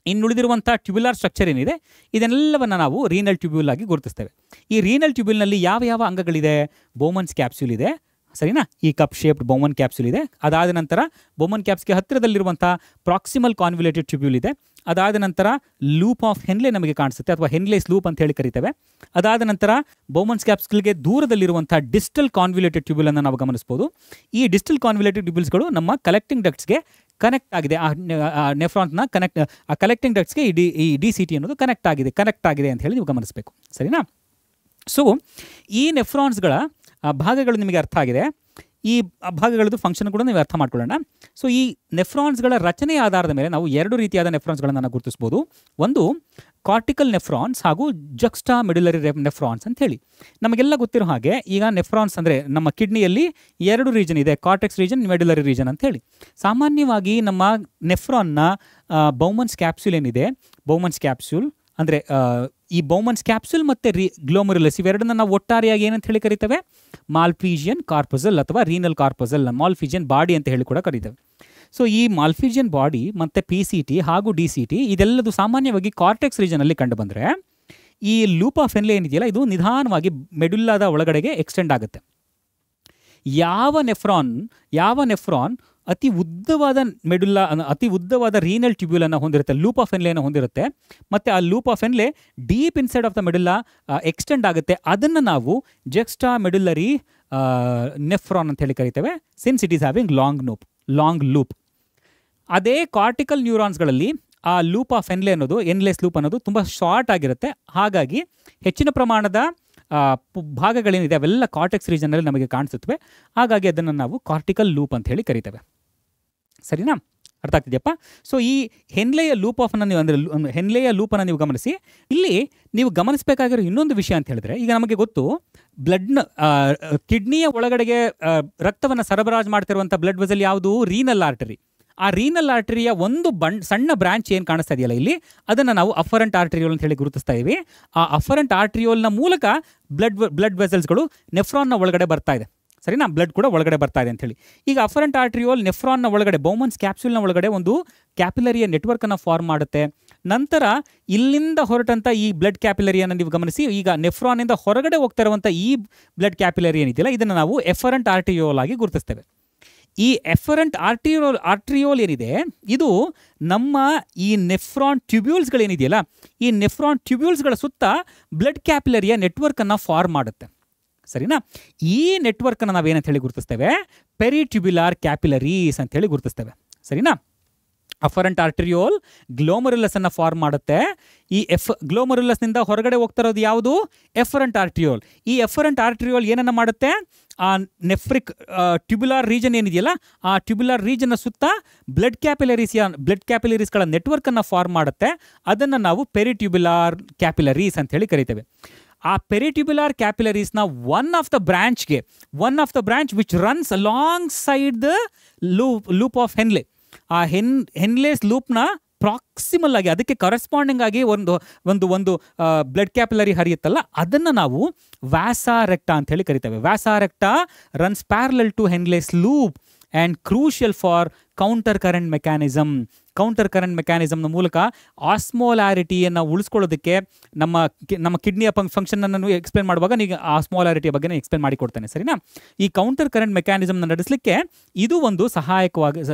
Speaker 1: ಇನ್ನುಳಿದಿರುವಂಥ ಟ್ಯೂಬ್ಯುಲಾರ್ ಸ್ಟ್ರಕ್ಚರ್ ಏನಿದೆ ಇದನ್ನೆಲ್ಲವನ್ನು ನಾವು ರೀನಲ್ ಟ್ಯೂಬ್ಯೂಲ್ ಆಗಿ ಗುರುತಿಸ್ತೇವೆ. ಈ ರೀನಲ್ ಟ್ಯೂಬ್ಯೂಲ್ನಲ್ಲಿ ಯಾವ ಅಂಗಗಳಿದೆ? ಬೋಮನ್ಸ್ ಕ್ಯಾಪ್ಸ್ಯೂಲ್ ಇದೆ, ಸರಿನಾ? ಈ ಕಪ್ ಶೇಪ್ಡ್ ಬೌಮನ್ ಕ್ಯಾಪ್ಸ್ಯೂಲ್ ಇದೆ. ಅದಾದ ನಂತರ ಬೌಮನ್ ಕ್ಯಾಪ್ಸ್ಗೆ ಹತ್ತಿರದಲ್ಲಿರುವಂಥ ಪ್ರಾಕ್ಸಿಮಲ್ ಕಾನ್ವ್ಯುಲೇಟೆಡ್ ಟ್ಯೂಬ್ಯೂಲ್ ಇದೆ. ಅದಾದ ನಂತರ ಲೂಪ್ ಆಫ್ ಹೆನ್ಲೆ ನಮಗೆ ಕಾಣಿಸುತ್ತೆ, ಅಥವಾ ಹೆನ್ಲೇಸ್ ಲೂಪ್ ಅಂತ ಹೇಳಿ ಕರಿತೇವೆ. ಅದಾದ ನಂತರ ಬೌಮನ್ಸ್ ಕ್ಯಾಪ್ಸ್ಗಳಿಗೆ ದೂರದಲ್ಲಿರುವಂಥ ಡಿಸ್ಟಲ್ ಕಾನ್ವ್ಯುಲೇಟೆಡ್ ಟ್ಯೂಬ್ಯೂಲನ್ನು ನಾವು ಗಮನಿಸ್ಬೋದು. ಈ ಡಿಸ್ಟಲ್ ಕಾನ್ವ್ಯುಲೇಟೆಡ್ ಟ್ಯೂಬ್ಯೂಲ್ಸ್ಗಳು ನಮ್ಮ ಕಲೆಕ್ಟಿಂಗ್ ಡಕ್ಟ್ಸ್ಗೆ ಕನೆಕ್ಟ್ ಆಗಿದೆ. ಆ ನೆಫ್ರಾನ್ನ ಆ ಕಲೆಕ್ಟಿಂಗ್ ಡಕ್ಟ್ಸ್ಗೆ ಈ DCT ಅನ್ನೋದು ಕನೆಕ್ಟ್ ಆಗಿದೆ ಅಂತ ಹೇಳಿ ನೀವು ಗಮನಿಸಬೇಕು, ಸರಿನಾ? ಸೊ ಈ ನೆಫ್ರಾನ್ಸ್ಗಳ ಭಾಗಗಳು ನಿಮಗೆ ಅರ್ಥ ಆಗಿದೆ. ಈ ಭಾಗಗಳದ್ದು ಫಂಕ್ಷನ್ ಕೂಡ ನೀವು ಅರ್ಥ ಮಾಡ್ಕೊಳ್ಳೋಣ. ಸೊ ಈ ನೆಫ್ರಾನ್ಸ್ಗಳ ರಚನೆಯ ಆಧಾರದ ಮೇಲೆ ನಾವು 2 ರೀತಿಯಾದ ನೆಫ್ರಾನ್ಸ್ಗಳನ್ನು ನಾವು ಗುರುತಿಸ್ಬೋದು. ಒಂದು ಕಾರ್ಟಿಕಲ್ ನೆಫ್ರಾನ್ಸ್ ಹಾಗೂ ಜಕ್ಸ್ಟಾ ಮೆಡುಲರಿ ನೆಫ್ರಾನ್ಸ್ ಅಂತ ಹೇಳಿ. ನಮಗೆಲ್ಲ ಗೊತ್ತಿರೋ ಹಾಗೆ ಈಗ ನೆಫ್ರಾನ್ಸ್ ಅಂದರೆ ನಮ್ಮ ಕಿಡ್ನಿಯಲ್ಲಿ 2 ರೀಜನ್ ಇದೆ, ಕಾರ್ಟೆಕ್ಸ್ ರೀಜನ್, ಮೆಡುಲರಿ ರೀಜನ್ ಅಂತ ಹೇಳಿ. ಸಾಮಾನ್ಯವಾಗಿ ನಮ್ಮ ನೆಫ್ರಾನ್ನ ಬೌಮನ್ಸ್ ಕ್ಯಾಪ್ಸ್ಯೂಲ್ ಏನಿದೆ, ಬೌಮನ್ಸ್ ಕ್ಯಾಪ್ಸ್ಯೂಲ್ ಅಂದರೆ ಈ ಬೌಮನ್ಸ್ ಕ್ಯಾಪ್ಸೂಲ್ ಮತ್ತು ಗ್ಲೋಮರುಲಸ್ ಇವೆರಡನ್ನ ನಾವು ಒಟ್ಟಾರೆಯಾಗಿ ಏನಂತ ಹೇಳಿ ಕರಿತೇವೆ, ಮಾಲ್ಫಿಜಿಯನ್ ಕಾರ್ಪಸಲ್ ಅಥವಾ ರೀನಲ್ ಕಾರ್ಪಸಲ್, ಮಾಲ್ಫಿಜಿಯನ್ ಬಾಡಿ ಅಂತ ಹೇಳಿ ಕೂಡ ಕರಿತೇವೆ. ಸೊ ಈ ಮಾಲ್ಫಿಜಿಯನ್ ಬಾಡಿ ಮತ್ತು PCT ಹಾಗೂ DCT ಇದೆಲ್ಲದು ಸಾಮಾನ್ಯವಾಗಿ ಕಾರ್ಟೆಕ್ಸ್ ರೀಜನಲ್ಲಿ ಕಂಡು ಬಂದರೆ, ಈ ಲೂಪ್ ಆಫ್ ಹೆನ್ಲೆ ಏನಿದೆಯಲ್ಲ ಇದು ನಿಧಾನವಾಗಿ ಮೆಡುಲ್ಲಾದ ಒಳಗಡೆಗೆ ಎಕ್ಸ್ಟೆಂಡ್ ಆಗುತ್ತೆ. ಯಾವ ನೆಫ್ರಾನ್ ಅತಿ ಉದ್ದವಾದ ಮೆಡುಲ್ಲಾ, ಅತಿ ಉದ್ದವಾದ ರೀನಲ್ ಟ್ಯೂಬ್ಯೂಲನ್ನು ಹೊಂದಿರುತ್ತೆ, ಲೂಪ್ ಆಫ್ ಹೆನ್ಲೆಯನ್ನು ಹೊಂದಿರುತ್ತೆ, ಮತ್ತು ಆ loop of Henle deep inside of the medulla extend ಆಗುತ್ತೆ, ಅದನ್ನು ನಾವು ಜಕ್ಸ್ಟಾ ಮೆಡುಲರಿ ನೆಫ್ರಾನ್ ಅಂತ ಹೇಳಿ ಕರಿತೇವೆ, since it is having long loop. ಅದೇ ಕಾರ್ಟಿಕಲ್ ನ್ಯೂರಾನ್ಸ್ಗಳಲ್ಲಿ ಆ ಲೂಪ್ ಆಫ್ ಹೆನ್ಲೆ ಅನ್ನೋದು, ಎನ್ಲೆಸ್ ಲೂಪ್ ಅನ್ನೋದು ತುಂಬ ಶಾರ್ಟ್ ಆಗಿರುತ್ತೆ. ಹಾಗಾಗಿ ಹೆಚ್ಚಿನ ಪ್ರಮಾಣದ ಭಾಗಗಳೇನಿದೆ ಅವೆಲ್ಲ ಕಾರ್ಟೆಕ್ಸ್ ರೀಜನ್ನಲ್ಲಿ ನಮಗೆ ಕಾಣಿಸುತ್ತವೆ. ಹಾಗಾಗಿ ಅದನ್ನು ನಾವು ಕಾರ್ಟಿಕಲ್ ಲೂಪ್ ಅಂತ ಹೇಳಿ ಕರಿತೇವೆ. ಸರಿನಾ, ಅರ್ಥ ಆಗ್ತಿದೆಯಪ್ಪ? ಸೊ ಈ ಹೆನ್ಲೆಯ ಲೂಪನ್ನು ನೀವು ಅಂದರೆ ಹೆನ್ಲೆಯ ಲೂಪನ್ನು ನೀವು ಗಮನಿಸಿ. ಇಲ್ಲಿ ನೀವು ಗಮನಿಸಬೇಕಾಗಿರೋ ಇನ್ನೊಂದು ವಿಷಯ ಅಂತ ಹೇಳಿದ್ರೆ, ಈಗ ನಮಗೆ ಗೊತ್ತು ಬ್ಲಡ್ನ ಕಿಡ್ನಿಯ ಒಳಗಡೆಗೆ ರಕ್ತವನ್ನು ಸರಬರಾಜು ಮಾಡ್ತಿರುವಂಥ ಬ್ಲಡ್ ವೆಸಲ್ ಯಾವುದು, ರೀನಲ್ ಆರ್ಟರಿ. ಆ ರೀನಲ್ ಆರ್ಟರಿಯ ಒಂದು ಸಣ್ಣ ಬ್ರಾಂಚ್ ಏನು ಕಾಣಿಸ್ತಾ ಇದೆಯಲ್ಲ ಇಲ್ಲಿ, ಅದನ್ನು ನಾವು ಅಫರೆಂಟ್ ಆರ್ಟರಿಯೋಲ್ ಅಂತ ಹೇಳಿ ಗುರುತಿಸ್ತಾ ಇದ್ದೀವಿ. ಆ ಅಫರೆಂಟ್ ಆರ್ಟರಿಯೋಲ್ನ ಮೂಲಕ ಬ್ಲಡ್ ವೆಸಲ್ಸ್ಗಳು ನೆಫ್ರಾನ್ನ ಒಳಗಡೆ ಬರ್ತಾ ಇದೆ. ಸರಿನಾ, ಬ್ಲಡ್ ಕೂಡ ಒಳಗಡೆ ಬರ್ತಾ ಇದೆ ಅಂತ ಹೇಳಿ. ಈಗ ಅಫರೆಂಟ್ ಆರ್ಟರಿಯೋಲ್ ನೆಫ್ರಾನ್ನ ಒಳಗಡೆ, ಬೌಮನ್ಸ್ ಕ್ಯಾಪ್ಸೂಲ್ನ ಒಳಗಡೆ ಒಂದು ಕ್ಯಾಪಿಲರಿಯ ನೆಟ್ವರ್ಕನ್ನು ಫಾರ್ಮ್ ಮಾಡುತ್ತೆ. ನಂತರ ಇಲ್ಲಿಂದ ಹೊರಟಂಥ ಈ ಬ್ಲಡ್ ಕ್ಯಾಪಿಲರಿಯನ್ನು ನೀವು ಗಮನಿಸಿ. ಈಗ ನೆಫ್ರಾನಿಂದ ಹೊರಗಡೆ ಹೋಗ್ತಾ ಇರುವಂಥ ಈ ಬ್ಲಡ್ ಕ್ಯಾಪಿಲರಿ ಏನಿದೆಯಲ್ಲ, ಇದನ್ನು ನಾವು ಎಫರೆಂಟ್ ಆರ್ಟರಿಯೋಲ್ ಆಗಿ ಗುರುತಿಸ್ತೇವೆ. ಈ ಎಫರೆಂಟ್ ಆರ್ಟ್ರಿಯೋಲ್ ಏನಿದೆ, ಇದು ನಮ್ಮ ಈ ನೆಫ್ರಾನ್ ಟ್ಯೂಬ್ಯೂಲ್ಸ್ಗಳೇನಿದೆಯಲ್ಲ, ಈ ನೆಫ್ರಾನ್ ಟ್ಯೂಬ್ಯೂಲ್ಸ್ಗಳ ಸುತ್ತ ಬ್ಲಡ್ ಕ್ಯಾಪಿಲರಿಯ ನೆಟ್ವರ್ಕನ್ನು ಫಾರ್ಮ್ ಮಾಡುತ್ತೆ. ಸರಿನಾ, ಈ ನೆಟ್ವರ್ಕನ್ನು ನಾವೇನಂತ ಹೇಳಿ ಗುರುತಿಸ್ತೇವೆ, ಪೆರಿಟ್ಯೂಬ್ಯುಲಾರ್ ಕ್ಯಾಪಿಲರೀಸ್ ಅಂತ ಹೇಳಿ ಗುರುತಿಸ್ತೇವೆ. ಸರಿನಾ, ಅಫರೆಂಟ್ ಆರ್ಟರಿಯೋಲ್ ಗ್ಲೋಮರುಲಸನ್ನು ಫಾರ್ಮ್ ಮಾಡುತ್ತೆ. ಈ ಗ್ಲೋಮರುಲಸ್ನಿಂದ ಹೊರಗಡೆ ಹೋಗ್ತಾ ಇರೋದು ಯಾವುದು, ಎಫರೆಂಟ್ ಆರ್ಟರಿಯೋಲ್. ಈ ಎಫರೆಂಟ್ ಆರ್ಟರಿಯೋಲ್ ಏನನ್ನು ಮಾಡುತ್ತೆ, ಆ ನೆಫ್ರಿಕ್ ಟ್ಯೂಬ್ಯುಲಾರ್ ರೀಜನ್ ಏನಿದೆಯಲ್ಲ, ಆ ಟ್ಯೂಬ್ಯುಲಾರ್ ರೀಜನ್ನ ಸುತ್ತ ಬ್ಲಡ್ ಕ್ಯಾಪಿಲರೀಸ್ಗಳ ನೆಟ್ವರ್ಕನ್ನು ಫಾರ್ಮ್ ಮಾಡುತ್ತೆ. ಅದನ್ನು ನಾವು ಪೆರಿಟ್ಯೂಬ್ಯುಲಾರ್ ಕ್ಯಾಪಿಲರೀಸ್ ಅಂತ ಹೇಳಿ ಕರಿತೇವೆ. ಆ ಪೆರಿಟ್ಯೂಬ್ಯುಲಾರ್ ಕ್ಯಾಪಿಲರೀಸ್ನ one of the branch which runs alongside the loop of Henle. ಆ ಹೆನ್ಲೇಸ್ ಲೂಪ್ನ ಪ್ರಾಕ್ಸಿಮಲ್ ಆಗಿ, ಅದಕ್ಕೆ ಕರೆಸ್ಪಾಂಡಿಂಗ್ ಆಗಿ ಒಂದು ಬ್ಲಡ್ ಕ್ಯಾಪಿಲರಿ ಹರಿಯುತ್ತಲ್ಲ, ಅದನ್ನು ನಾವು ವ್ಯಾಸಾ ರೆಕ್ಟಾ ಅಂತ ಹೇಳಿ ಕರಿತೇವೆ. Vasa recta runs parallel to Henle's loop and crucial for counter current ಮೆಕ್ಯಾನಿಸಮ್ನ ಮೂಲಕ ಆಸ್ಮೋಲಾರಿಟಿಯನ್ನು ಉಳಿಸ್ಕೊಳ್ಳೋದಕ್ಕೆ ನಮ್ಮ ಕಿಡ್ನಿಯ ಫಂಕ್ಷನನ್ನು ಎಕ್ಸ್ಪ್ಲೇನ್ ಮಾಡುವಾಗ ನೀವು ಆಸ್ಮೋಲಾರಿಟಿಯ ಬಗ್ಗೆ ಎಕ್ಸ್ಪ್ಲೇನ್ ಮಾಡಿಕೊಡ್ತೇನೆ. ಸರಿನಾ, ಈ ಕೌಂಟರ್ ಕರೆಂಟ್ ಮೆಕ್ಯಾನಿಸಮ್ನ ನಡೆಸಲಿಕ್ಕೆ ಇದೊಂದು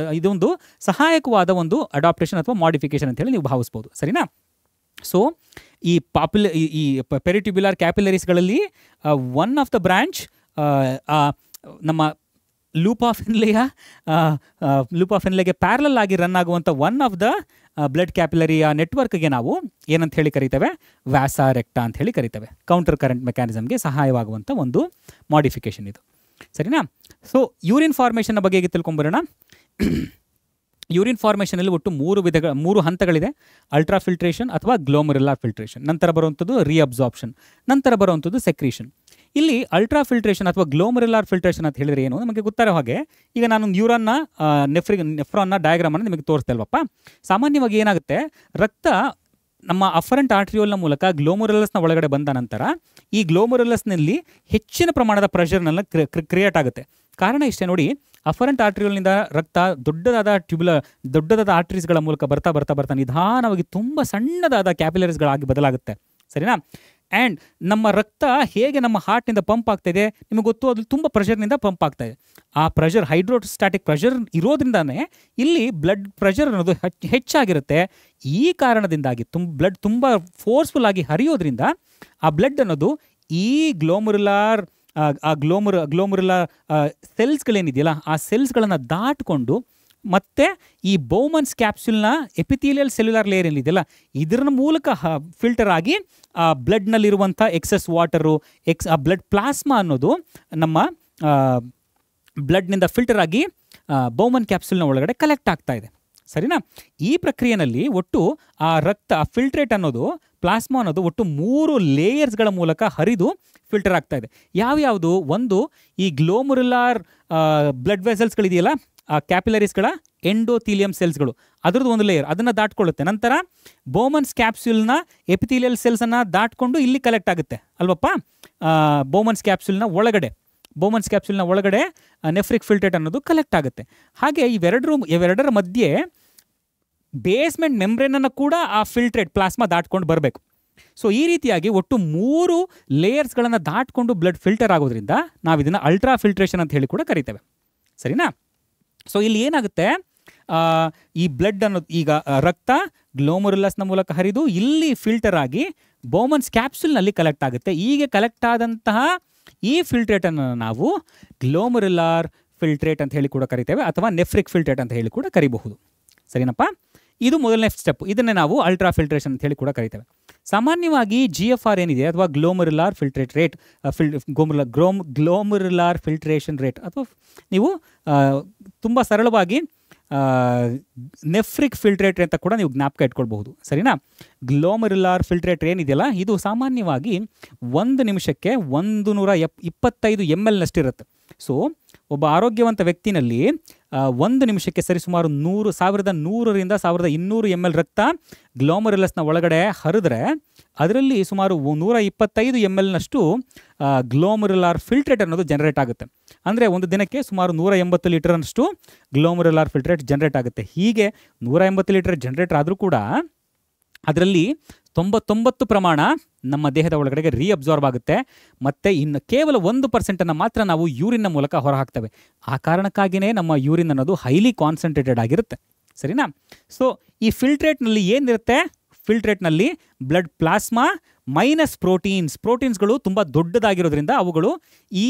Speaker 1: ಸಹಾಯಕವಾದ ಒಂದು ಅಡಾಪ್ಟೇಷನ್ ಅಥವಾ ಮಾಡಿಫಿಕೇಶನ್ ಅಂತ ಹೇಳಿ ನೀವು ಭಾವಿಸ್ಬೋದು. ಸರಿನಾ, ಸೊ ಈ ಪೆರಿಟ್ಯೂಬ್ಯುಲಾರ್ ಕ್ಯಾಪಿಲರೀಸ್ಗಳಲ್ಲಿ ಒನ್ ಆಫ್ ದ ಬ್ರಾಂಚ್ ನಮ್ಮ ಲೂಪ್ ಆಫ್ ಹೆನ್ಲೆಗೆ ಪ್ಯಾರಲಲ್ ಆಗಿ ರನ್ ಆಗುವಂಥ ಒನ್ ಆಫ್ ದ ಬ್ಲಡ್ ಕ್ಯಾಪಿಲರಿಯ ನೆಟ್ವರ್ಕ್ಗೆ ನಾವು ಏನಂತ ಹೇಳಿ ಕರಿತೇವೆ, ವ್ಯಾಸಾ ರೆಕ್ಟಾ ಅಂತ ಹೇಳಿ ಕರಿತೇವೆ. ಕೌಂಟರ್ ಕರೆಂಟ್ ಮೆಕ್ಯಾನಿಸಮ್ಗೆ ಸಹಾಯವಾಗುವಂಥ ಒಂದು ಮಾಡಿಫಿಕೇಶನ್ ಇದು. ಸರಿನಾ, ಸೊ ಯೂರಿನ್ ಫಾರ್ಮೇಷನ್ನ ಬಗ್ಗೆ ಹೇಗೆ ತಿಳ್ಕೊಂಬರೋಣ. ಯೂರಿನ್ ಫಾರ್ಮೇಷನಲ್ಲಿ ಒಟ್ಟು 3 ಹಂತಗಳಿದೆ. ಅಲ್ಟ್ರಾ ಫಿಲ್ಟ್ರೇಷನ್ ಅಥವಾ ಗ್ಲೋಮರುಲಾರ್ ಫಿಲ್ಟ್ರೇಷನ್, ನಂತರ ಬರುವಂಥದ್ದು ರೀಅಬ್ಸಾರ್ಪ್ಷನ್, ನಂತರ ಬರುವಂಥದ್ದು ಸೆಕ್ರೀಷನ್. ಇಲ್ಲಿ ಅಲ್ಟ್ರಾ ಫಿಲ್ಟ್ರೇಷನ್ ಅಥವಾ ಗ್ಲೋಮರುಲಾರ್ ಫಿಲ್ಟ್ರೇಷನ್ ಅಂತ ಹೇಳಿದರೆ ಏನು, ನಮಗೆ ಗೊತ್ತಿರೋ ಹಾಗೆ ಈಗ ನಾನು ನೆಫ್ರಾನ್ನ ಡಯಾಗ್ರಾಮನ್ನು ನಿಮಗೆ ತೋರಿಸ್ತಾ ಇಲ್ವಪ್ಪ. ಸಾಮಾನ್ಯವಾಗಿ ಏನಾಗುತ್ತೆ, ರಕ್ತ ನಮ್ಮ ಅಫರೆಂಟ್ ಆರ್ಟರಿಯೋಲ್ನ ಮೂಲಕ ಗ್ಲೋಮರುಲಸ್ನ ಒಳಗಡೆ ಬಂದ ನಂತರ ಈ ಗ್ಲೋಮರುಲಸ್ನಲ್ಲಿ ಹೆಚ್ಚಿನ ಪ್ರಮಾಣದ ಪ್ರೆಷರ್ನೆಲ್ಲ ಕ್ರಿಯೇಟ್ ಆಗುತ್ತೆ. ಕಾರಣ ಇಷ್ಟೇ ನೋಡಿ, ಅಫರೆಂಟ್ ಆರ್ಟರಿಯೋಲ್ನಿಂದ ರಕ್ತ ದೊಡ್ಡದಾದ ಆರ್ಟರೀಸ್ಗಳ ಮೂಲಕ ಬರ್ತಾ ನಿಧಾನವಾಗಿ ತುಂಬ ಸಣ್ಣದಾದ ಕ್ಯಾಪಿಲರೀಸ್ಗಳಾಗಿ ಬದಲಾಗುತ್ತೆ. ಸರಿನಾ, ಆ್ಯಂಡ್ ನಮ್ಮ ರಕ್ತ ಹೇಗೆ ನಮ್ಮ ಹಾರ್ಟ್ನಿಂದ ಪಂಪ್ ಆಗ್ತಾಯಿದೆ ನಿಮಗೆ ಗೊತ್ತು, ಅದು ತುಂಬ ಪ್ರೆಷರ್ನಿಂದ ಪಂಪ್ ಆಗ್ತಾಯಿದೆ. ಆ ಪ್ರೆಷರ್, ಹೈಡ್ರೋಸ್ಟಾಟಿಕ್ ಪ್ರೆಷರ್ ಇರೋದ್ರಿಂದಾನೇ ಇಲ್ಲಿ ಬ್ಲಡ್ ಪ್ರೆಷರ್ ಅನ್ನೋದು ಹೆಚ್ಚಾಗಿರುತ್ತೆ. ಈ ಕಾರಣದಿಂದಾಗಿ ಬ್ಲಡ್ ತುಂಬ ಫೋರ್ಸ್ಫುಲ್ ಆಗಿ ಹರಿಯೋದ್ರಿಂದ ಆ ಬ್ಲಡ್ ಅನ್ನೋದು ಈ ಗ್ಲೋಮರುಲಾರ್ ಸೆಲ್ಸ್ಗಳೇನಿದೆಯಲ್ಲ, ಆ ಸೆಲ್ಸ್ಗಳನ್ನು ದಾಟಿಕೊಂಡು ಮತ್ತು ಈ ಬೌಮನ್ಸ್ ಕ್ಯಾಪ್ಸೂಲ್ನ ಎಪಿಥೀಲಿಯಲ್ ಸೆಲ್ಯುಲಾರ್ ಲೇಯರ್ ಏನಿದೆಯಲ್ಲ, ಇದರ ಮೂಲಕ ಫಿಲ್ಟರ್ ಆಗಿ ಆ ಬ್ಲಡ್ನಲ್ಲಿರುವಂಥ ಎಕ್ಸಸ್ ವಾಟರು, ಆ ಬ್ಲಡ್ ಪ್ಲಾಸ್ಮಾ ಅನ್ನೋದು ನಮ್ಮ ಬ್ಲಡ್ನಿಂದ ಫಿಲ್ಟರ್ ಆಗಿ ಬೌಮನ್ ಕ್ಯಾಪ್ಸುಲ್ನ ಒಳಗಡೆ ಕಲೆಕ್ಟ್ ಆಗ್ತಾ ಇದೆ. ಸರಿನಾ? ಈ ಪ್ರಕ್ರಿಯೆಯಲ್ಲಿ ಒಟ್ಟು ಆ ರಕ್ತ ಫಿಲ್ಟ್ರೇಟ್ ಅನ್ನೋದು ಪ್ಲಾಸ್ಮಾ ಅನ್ನೋದು ಒಟ್ಟು 3 ಲೇಯರ್ಸ್ಗಳ ಮೂಲಕ ಹರಿದು ಫಿಲ್ಟರ್ ಆಗ್ತಾ ಇದೆ. ಯಾವ್ಯಾವುದು? ಒಂದು ಈ ಗ್ಲೋಮುರುಲಾರ್ ಬ್ಲಡ್ ವೆಸಲ್ಸ್ಗಳಿದೆಯಲ್ಲ, ಆ ಕ್ಯಾಪಿಲರೀಸ್ಗಳ ಎಂಡೋಥೀಲಿಯಂ ಸೆಲ್ಸ್ಗಳು, ಅದರದ್ದು ಒಂದು ಲೇಯರ್ ಅದನ್ನು ದಾಟ್ಕೊಳ್ಳುತ್ತೆ. ನಂತರ ಬೌಮನ್ಸ್ ಕ್ಯಾಪ್ಸುಲ್ನ ಎಪಿಥೀಲಿಯಲ್ ಸೆಲ್ಸನ್ನು ದಾಟ್ಕೊಂಡು ಇಲ್ಲಿ ಕಲೆಕ್ಟ್ ಆಗುತ್ತೆ ಅಲ್ವಪ್ಪ. ಬೌಮನ್ಸ್ ಕ್ಯಾಪ್ಸುಲ್ನ ಒಳಗಡೆ ನೆಫ್ರಿಕ್ ಫಿಲ್ಟ್ರೇಟ್ ಅನ್ನೋದು ಕಲೆಕ್ಟ್ ಆಗುತ್ತೆ. ಹಾಗೆ ಇವೆರಡರ ಮಧ್ಯೆ ಬೇಸ್ಮೆಂಟ್ ಮೆಂಬ್ರೇನನ್ನು ಕೂಡ ಆ ಫಿಲ್ಟ್ರೇಟ್ ಪ್ಲಾಸ್ಮಾ ದಾಟ್ಕೊಂಡು ಬರಬೇಕು. ಸೊ ಈ ರೀತಿಯಾಗಿ ಒಟ್ಟು 3 ಲೇಯರ್ಸ್ಗಳನ್ನು ದಾಟ್ಕೊಂಡು ಬ್ಲಡ್ ಫಿಲ್ಟರ್ ಆಗೋದ್ರಿಂದ ನಾವು ಇದನ್ನು ಅಲ್ಟ್ರಾ ಫಿಲ್ಟ್ರೇಷನ್ ಅಂತ ಹೇಳಿ ಕೂಡ ಕರಿತೇವೆ. ಸರಿನಾ? ಸೊ ಇಲ್ಲಿ ಏನಾಗುತ್ತೆ, ಈ ಬ್ಲಡ್ ಅನ್ನೋದು ಈಗ ರಕ್ತ ಗ್ಲೋಮರುಲಸ್ನ ಮೂಲಕ ಹರಿದು ಇಲ್ಲಿ ಫಿಲ್ಟರ್ ಆಗಿ ಬೌಮನ್ಸ್ ಕ್ಯಾಪ್ಸುಲ್ನಲ್ಲಿ ಕಲೆಕ್ಟ್ ಆಗುತ್ತೆ. ಹೀಗೆ ಕಲೆಕ್ಟ್ ಆದಂತಹ ಈ ಫಿಲ್ಟ್ರೇಟನ್ನು ನಾವು ಗ್ಲೋಮರುಲಾರ್ ಫಿಲ್ಟ್ರೇಟ್ ಅಂತ ಹೇಳಿ ಕೂಡ ಕರಿತೇವೆ, ಅಥವಾ ನೆಫ್ರಿಕ್ ಫಿಲ್ಟ್ರೇಟ್ ಅಂತ ಹೇಳಿ ಕೂಡ ಕರಿಬಹುದು. ಸರಿನಪ್ಪ? ಇದು ಮೊದಲನೇ ಸ್ಟೆಪ್. ಇದನ್ನೇ ನಾವು ಅಲ್ಟ್ರಾ ಫಿಲ್ಟ್ರೇಷನ್ ಅಂತ ಹೇಳಿ ಕೂಡ ಕರಿತೇವೆ. ಸಾಮಾನ್ಯವಾಗಿ GFR ಏನಿದೆ, ಅಥವಾ ಗ್ಲೋಮರುಲಾರ್ ಫಿಲ್ಟ್ರೇಟ್ ರೇಟ್, ಗ್ಲೋಮರುಲಾರ್ ಫಿಲ್ಟ್ರೇಷನ್ ರೇಟ್, ಅಥವಾ ನೀವು ತುಂಬ ಸರಳವಾಗಿ ನೆಫ್ರಿಕ್ ಫಿಲ್ಟ್ರೇಟ್ ಅಂತ ಕೂಡ ನೀವು ಜ್ಞಾಪಕ ಇಟ್ಕೊಳ್ಬಹುದು. ಸರಿನಾ? ಗ್ಲೋಮರುಲಾರ್ ಫಿಲ್ಟ್ರೇಟ್ ಏನಿದೆಯಲ್ಲ, ಇದು ಸಾಮಾನ್ಯವಾಗಿ 1 ನಿಮಿಷಕ್ಕೆ 125 ml ನಷ್ಟಿರುತ್ತೆ. ಸೊ ಒಬ್ಬ ಆರೋಗ್ಯವಂತ ವ್ಯಕ್ತಿನಲ್ಲಿ 1 ನಿಮಿಷಕ್ಕೆ ಸರಿಸುಮಾರು 1100ರಿಂದ 1200 ml ರಕ್ತ ಗ್ಲೋಮರುಲಸ್ನ ಒಳಗಡೆ ಹರಿದ್ರೆ ಅದರಲ್ಲಿ ಸುಮಾರು 125 ml ನಷ್ಟು ಗ್ಲೋಮರುಲಾರ್ ಫಿಲ್ಟ್ರೇಟ್ ಅನ್ನೋದು ಜನರೇಟ್ ಆಗುತ್ತೆ. ಅಂದರೆ ಒಂದು ದಿನಕ್ಕೆ ಸುಮಾರು 180 ಲೀಟರ್ನಷ್ಟು ಗ್ಲೋಮರುಲಾರ್ ಫಿಲ್ಟ್ರೇಟ್ ಜನರೇಟ್ ಆಗುತ್ತೆ. ಹೀಗೆ 180 ಲೀಟರ್ ಜನರೇಟರ್ ಆದರೂ ಕೂಡ ಅದರಲ್ಲಿ 99 ಪ್ರಮಾಣ ನಮ್ಮ ದೇಹದ ಒಳಗಡೆಗೆ ರೀಅಬ್ಸಾರ್ಬ್ ಆಗುತ್ತೆ. ಮತ್ತು ಇನ್ನು ಕೇವಲ 1% ಮಾತ್ರ ನಾವು ಯೂರಿನ್ನ ಮೂಲಕ ಹೊರಹಾಕ್ತೇವೆ. ಆ ಕಾರಣಕ್ಕಾಗಿಯೇ ನಮ್ಮ ಯೂರಿನ್ ಅನ್ನೋದು ಹೈಲಿ ಕಾನ್ಸಂಟ್ರೇಟೆಡ್ ಆಗಿರುತ್ತೆ. ಸರಿನಾ? ಸೊ ಈ ಫಿಲ್ಟ್ರೇಟ್ನಲ್ಲಿ ಏನಿರುತ್ತೆ, ಫಿಲ್ಟ್ರೇಟ್ನಲ್ಲಿ ಬ್ಲಡ್ ಪ್ಲಾಸ್ಮಾ ಮೈನಸ್ ಪ್ರೋಟೀನ್ಸ್ಗಳು ತುಂಬ ದೊಡ್ಡದಾಗಿರೋದ್ರಿಂದ ಅವುಗಳು ಈ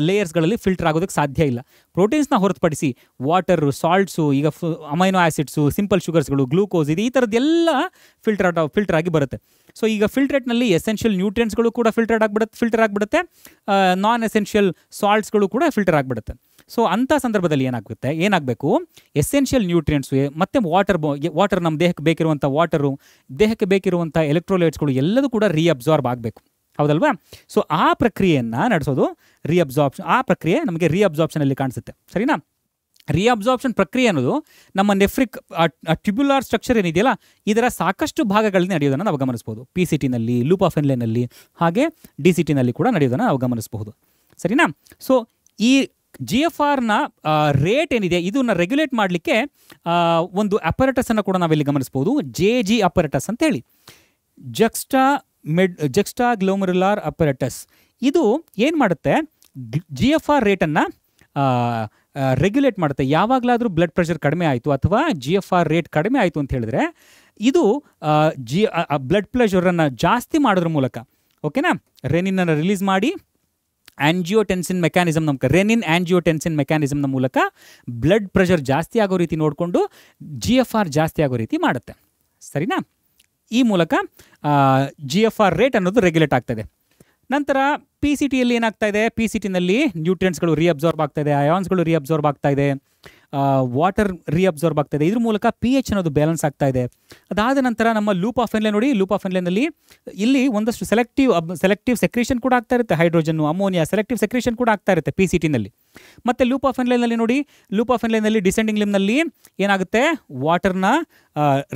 Speaker 1: ಲೇಯರ್ಸ್ಗಳಲ್ಲಿ ಫಿಲ್ಟರ್ ಆಗೋದಕ್ಕೆ ಸಾಧ್ಯ ಇಲ್ಲ. ಪ್ರೋಟೀನ್ಸ್ನ ಹೊರತುಪಡಿಸಿ ವಾಟರು, ಸಾಲ್ಟ್ಸು, ಈಗ ಅಮೈನೋ ಆ್ಯಸಿಡ್ಸು, ಸಿಂಪಲ್ ಶುಗರ್ಸ್ಗಳು, ಗ್ಲೂಕೋಸ್, ಈ ಥರದ್ದೆಲ್ಲ ಫಿಲ್ಟರ್ ಆಗಿ ಬರುತ್ತೆ. ಸೊ ಈಗ ಫಿಲ್ಟ್ರೇಟ್ನಲ್ಲಿ ಎಸೆನ್ಷಿಯಲ್ ನ್ಯೂಟ್ರಿಯೆಂಟ್ಸ್ಗಳು ಕೂಡ ಫಿಲ್ಟರ್ ಆಗಿಬಿಡುತ್ತೆ, ನಾನ್ ಎಸೆನ್ಷಿಯಲ್ ಸಾಲ್ಟ್ಸ್ಗಳು ಕೂಡ ಫಿಲ್ಟರ್ ಆಗಿಬಿಡುತ್ತೆ. ಸೊ ಅಂಥ ಸಂದರ್ಭದಲ್ಲಿ ಏನಾಗಬೇಕು, ಎಸೆನ್ಷಿಯಲ್ ನ್ಯೂಟ್ರಿಯೆಂಟ್ಸು ಮತ್ತು ವಾಟರ್ ನಮ್ಮ ದೇಹಕ್ಕೆ ಬೇಕಿರುವಂಥ ವಾಟರು, ದೇಹಕ್ಕೆ ಬೇಕಿರುವಂಥ ಎಲೆಕ್ಟ್ರೋಲೈಟ್ಸ್ಗಳು ಎಲ್ಲದೂ ಕೂಡ ರೀಅಬ್ಸಾರ್ಬ್ ಆಗಬೇಕು. ಹೌದಲ್ವಾ? ಸೊ ಆ ಪ್ರಕ್ರಿಯೆಯನ್ನು ನಡೆಸೋದು ಆ ಪ್ರಕ್ರಿಯೆ ನಮಗೆ ರೀಅಬ್ಸಾರ್ಪ್ಷನಲ್ಲಿ ಕಾಣಿಸುತ್ತೆ. ಸರಿನಾ? ರೀಅಬ್ಸಾರ್ಪ್ಷನ್ ಪ್ರಕ್ರಿಯೆ ಅನ್ನೋದು ನಮ್ಮ ನೆಫ್ರಿಕ್ ಟ್ಯೂಬ್ಯುಲಾರ್ ಸ್ಟ್ರಕ್ಚರ್ ಏನಿದೆಯಲ್ಲ, ಇದರ ಸಾಕಷ್ಟು ಭಾಗಗಳಲ್ಲಿ ನಡೆಯೋದನ್ನು ನಾವು ಗಮನಿಸ್ಬೋದು. PCTನಲ್ಲಿ, ಲೂಪ್ ಆಫ್ ಎನ್ಲೆನಲ್ಲಿ, ಹಾಗೆ DCTನಲ್ಲಿ ಕೂಡ ನಡೆಯೋದನ್ನು ನಾವು ಗಮನಿಸಬಹುದು. ಸರಿನಾ? ಸೊ ಈ GFRನ ರೇಟ್ ಏನಿದೆ ಇದನ್ನು ರೆಗ್ಯುಲೇಟ್ ಮಾಡಲಿಕ್ಕೆ ಒಂದು ಅಪರೇಟಸನ್ನು ಕೂಡ ನಾವಿಲ್ಲಿ ಗಮನಿಸ್ಬೋದು. JG ಅಪರೇಟಸ್ ಅಂತ ಹೇಳಿ, ಜಕ್ಸ್ಟಾ ಗ್ಲೋಮರುಲಾರ್ ಅಪರೇಟಸ್. ಇದು ಏನು ಮಾಡುತ್ತೆ, GFR ರೇಟನ್ನು ರೆಗ್ಯುಲೇಟ್ ಮಾಡುತ್ತೆ. ಯಾವಾಗಲಾದರೂ ಬ್ಲಡ್ ಪ್ರೆಷರ್ ಕಡಿಮೆ ಆಯಿತು ಅಥವಾ GFR ರೇಟ್ ಕಡಿಮೆ ಆಯಿತು ಅಂತ ಹೇಳಿದ್ರೆ ಇದು ಬ್ಲಡ್ ಪ್ರೆಷರನ್ನು ಜಾಸ್ತಿ ಮಾಡೋದ್ರ ಮೂಲಕ, ಓಕೆನಾ, ರೆನಿನನ್ನು ರಿಲೀಸ್ ಮಾಡಿ ಆಂಜಿಯೋಟೆನ್ಸಿನ್ ಮೆಕ್ಯಾನಿಸಮ್ನ ಮೂಲಕ ಬ್ಲಡ್ ಪ್ರೆಷರ್ ಜಾಸ್ತಿ ಆಗೋ ರೀತಿ ನೋಡಿಕೊಂಡು GFR ಜಾಸ್ತಿ ಆಗೋ ರೀತಿ ಮಾಡುತ್ತೆ. ಸರಿನಾ? ಈ ಮೂಲಕ GFR ರೇಟ್ ಅನ್ನೋದು ರೆಗ್ಯುಲೇಟ್ ಆಗ್ತದೆ. ನಂತರ PCTಯಲ್ಲಿ ಏನಾಗ್ತಾ ಇದೆ, PCTನಲ್ಲಿ ನ್ಯೂಟ್ರಿಯೆಂಟ್ಸ್ಗಳು ರೀಅಬ್ಸಾರ್ಬ್ ಆಗ್ತಾ ಇದೆ, ಅಯಾನ್ಸ್ಗಳು ರೀಅಬ್ಸಾರ್ಬ್ ಆಗ್ತಾ ಇದೆ, ವಾಟರ್ ರೀಅಬ್ಸಾರ್ಬ್ ಆಗ್ತಾ ಇದೆ. ಇದ್ರ ಮೂಲಕ pH ಅನ್ನೋದು ಬ್ಯಾಲೆನ್ಸ್ ಆಗ್ತಾ ಇದೆ. ಅದಾದ ನಂತರ ನಮ್ಮ ಲೂಪ್ ಆಫ್ ಎನ್ಲೆ ನೋಡಿ, ಲೂಪ್ ಆಫ್ ಎನ್ಲೆನಲ್ಲಿ ಇಲ್ಲಿ ಒಂದಷ್ಟು ಸೆಲೆಕ್ಟಿವ್ ಸೆಕ್ರೇಷನ್ ಕೂಡ ಆಗ್ತಾ ಇರುತ್ತೆ, ಹೈಡ್ರೋಜನ್ನು, ಅಮೋನಿಯಾ ಸೆಲೆಕ್ಟಿವ್ ಸೆಕ್ರೇಷನ್ ಕೂಡ ಆಗ್ತಾ ಇರುತ್ತೆ PCTನಲ್ಲಿ. ಮತ್ತು ಲೂಪ್ ಆಫ್ ಎನ್ಲೆನಲ್ಲಿ ನೋಡಿ, ಲೂಪ್ ಆಫ್ ಎನ್ಲೆನಲ್ಲಿ ಡಿಸೆಂಡಿಂಗ್ ಲಿಂಬ್ನಲ್ಲಿ ಏನಾಗುತ್ತೆ, ವಾಟರ್ನ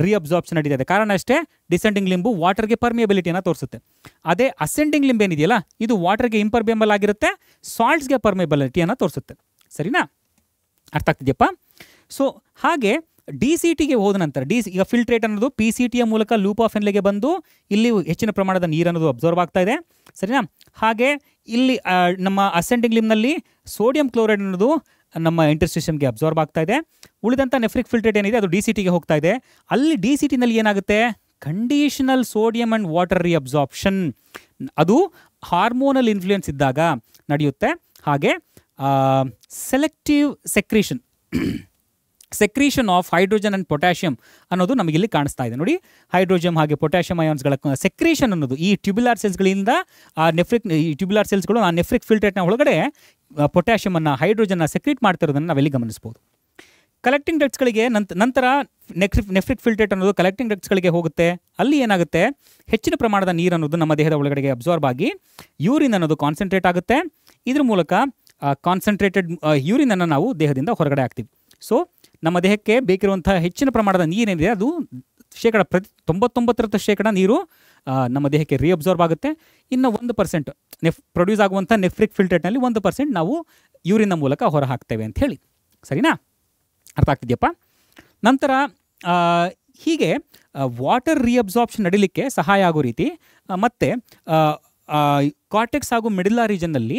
Speaker 1: ರೀಅಬ್ಸಾರ್ಪ್ಷನ್ ನಡೀತಿದೆ. ಕಾರಣ ಅಷ್ಟೇ, ಡಿಸೆಂಡಿಂಗ್ ಲಿಂಬು ವಾಟರ್ಗೆ ಪರ್ಮಿಯಬಿಲಿಟಿಯನ್ನು ತೋರಿಸುತ್ತೆ. ಅದೇ ಅಸೆಂಡಿಂಗ್ ಲಿಂಬ್ ಏನಿದೆಯಲ್ಲ, ಇದು ವಾಟರ್ಗೆ ಇಂಪರ್ಮೇಬಲ್ ಆಗಿರುತ್ತೆ, ಸಾಲ್ಟ್ಸ್ಗೆ ಪರ್ಮಿಯಬಿಲಿಟಿಯನ್ನು ತೋರಿಸುತ್ತೆ. ಸರಿನಾ? ಅರ್ಥ ಆಗ್ತಿದೆಯಪ್ಪ? ಸೊ ಹಾಗೆ DCTಗೆ ಹೋದ ನಂತರ ಈಗ ಫಿಲ್ಟ್ರೇಟ್ ಅನ್ನೋದು PCTಯ ಮೂಲಕ ಲೂಪ್ ಆಫ್ ಎನ್ಲೆಗೆ ಬಂದು ಇಲ್ಲಿ ಹೆಚ್ಚಿನ ಪ್ರಮಾಣದ ನೀರು ಅನ್ನೋದು ಅಬ್ಸಾರ್ಬ್ ಆಗ್ತಾ ಇದೆ. ಸರಿನಾ? ಹಾಗೆ ಇಲ್ಲಿ ನಮ್ಮ ಅಸೆಂಡಿಂಗ್ ಲಿಂಬ್ನಲ್ಲಿ ಸೋಡಿಯಂ ಕ್ಲೋರೈಡ್ ಅನ್ನೋದು ನಮ್ಮ ಇಂಟರ್ಸ್ಟಿಷನ್ಗೆ ಅಬ್ಸಾರ್ಬ್ ಆಗ್ತಾ ಇದೆ. ಉಳಿದಂಥ ನೆಫ್ರಿಕ್ ಫಿಲ್ಟ್ರೇಟ್ ಏನಿದೆ ಅದು DCTಗೆ ಹೋಗ್ತಾ ಇದೆ. ಅಲ್ಲಿ DCTನಲ್ಲಿ ಏನಾಗುತ್ತೆ, ಕಂಡೀಷನಲ್ ಸೋಡಿಯಂ ಆ್ಯಂಡ್ ವಾಟರ್ ರೀಅಬ್ಸಾರ್ಪ್ಷನ್, ಅದು ಹಾರ್ಮೋನಲ್ ಇನ್ಫ್ಲೂಯೆನ್ಸ್ ಇದ್ದಾಗ ನಡೆಯುತ್ತೆ. ಹಾಗೆ selective secretion secretion of hydrogen and potassium ಅನ್ನೋದು ನಮಗಿಲ್ಲಿ ಕಾಣಿಸ್ತಾ ಇದೆ ನೋಡಿ. ಹೈಡ್ರೋಜನ್ ಹಾಗೆ ಪೊಟ್ಯಾಷಿಯಂ ಅಯಾನ್ಸ್ಗಳ ಸೆಕ್ರೀಷನ್ ಅನ್ನೋದು ಈ ಟ್ಯೂಬ್ಯುಲಾರ್ ಸೆಲ್ಸ್ಗಳಿಂದ ಈ ಟ್ಯೂಬ್ಯುಲಾರ್ ಸೆಲ್ಸ್ಗಳು ಆ ನೆಫ್ರಿಕ್ ಫಿಲ್ಟ್ರೇಟ್ನ ಒಳಗಡೆ ಪೊಟ್ಯಾಷಿಯಮನ್ನು ಹೈಡ್ರೋಜನ್ನ ಸೆಕ್ರೀಟ್ ಮಾಡ್ತಿರೋದನ್ನು ನಾವೆಲ್ಲಿ ಗಮನಿಸ್ಬೋದು. ಕಲೆಕ್ಟಿಂಗ್ ಡಕ್ಟ್ಸ್ಗಳಿಗೆ ನಂತರ ನೆಫ್ರಿಕ್ ಫಿಲ್ಟ್ರೇಟ್ ಅನ್ನೋದು ಕಲೆಕ್ಟಿಂಗ್ ಡಕ್ಟ್ಸ್ಗಳಿಗೆ ಹೋಗುತ್ತೆ. ಅಲ್ಲಿ ಏನಾಗುತ್ತೆ, ಹೆಚ್ಚಿನ ಪ್ರಮಾಣದ ನೀರು ಅನ್ನೋದು ನಮ್ಮ ದೇಹದ ಒಳಗಡೆಗೆ ಅಬ್ಸಾರ್ಬ್ ಆಗಿ ಯೂರಿನ್ ಅನ್ನೋದು ಕಾನ್ಸಂಟ್ರೇಟ್ ಆಗುತ್ತೆ. ಇದ್ರ ಮೂಲಕ ಕಾನ್ಸಂಟ್ರೇಟೆಡ್ ಯೂರಿನನ್ನು ನಾವು ದೇಹದಿಂದ ಹೊರಗಡೆ ಹಾಕ್ತೀವಿ. ಸೊ ನಮ್ಮ ದೇಹಕ್ಕೆ ಬೇಕಿರುವಂಥ ಹೆಚ್ಚಿನ ಪ್ರಮಾಣದ ನೀರೇನಿದೆ ಅದು 99% ನೀರು ನಮ್ಮ ದೇಹಕ್ಕೆ ರೀಅಬ್ಸಾರ್ಬ್ ಆಗುತ್ತೆ. ಇನ್ನು 1% ಪ್ರೊಡ್ಯೂಸ್ ಆಗುವಂಥ ನೆಫ್ರಿಕ್ ಫಿಲ್ಟ್ರೇಟ್ನಲ್ಲಿ 1% ನಾವು ಯೂರಿನ್ನ ಮೂಲಕ ಹೊರ ಹಾಕ್ತೇವೆ ಅಂತ ಹೇಳಿ. ಸರಿನಾ, ಅರ್ಥ ಆಗ್ತಿದೆಯಪ್ಪ? ನಂತರ ಹೀಗೆ ವಾಟರ್ ರೀಅಬ್ಸಾರ್ಪ್ಷನ್ ನಡೀಲಿಕ್ಕೆ ಸಹಾಯ ಆಗೋ ರೀತಿ ಮತ್ತು ಕಾರ್ಟೆಕ್ಸ್ ಹಾಗೂ ಮಿಡಿಲ್ಲಾ ರೀಜನ್ನಲ್ಲಿ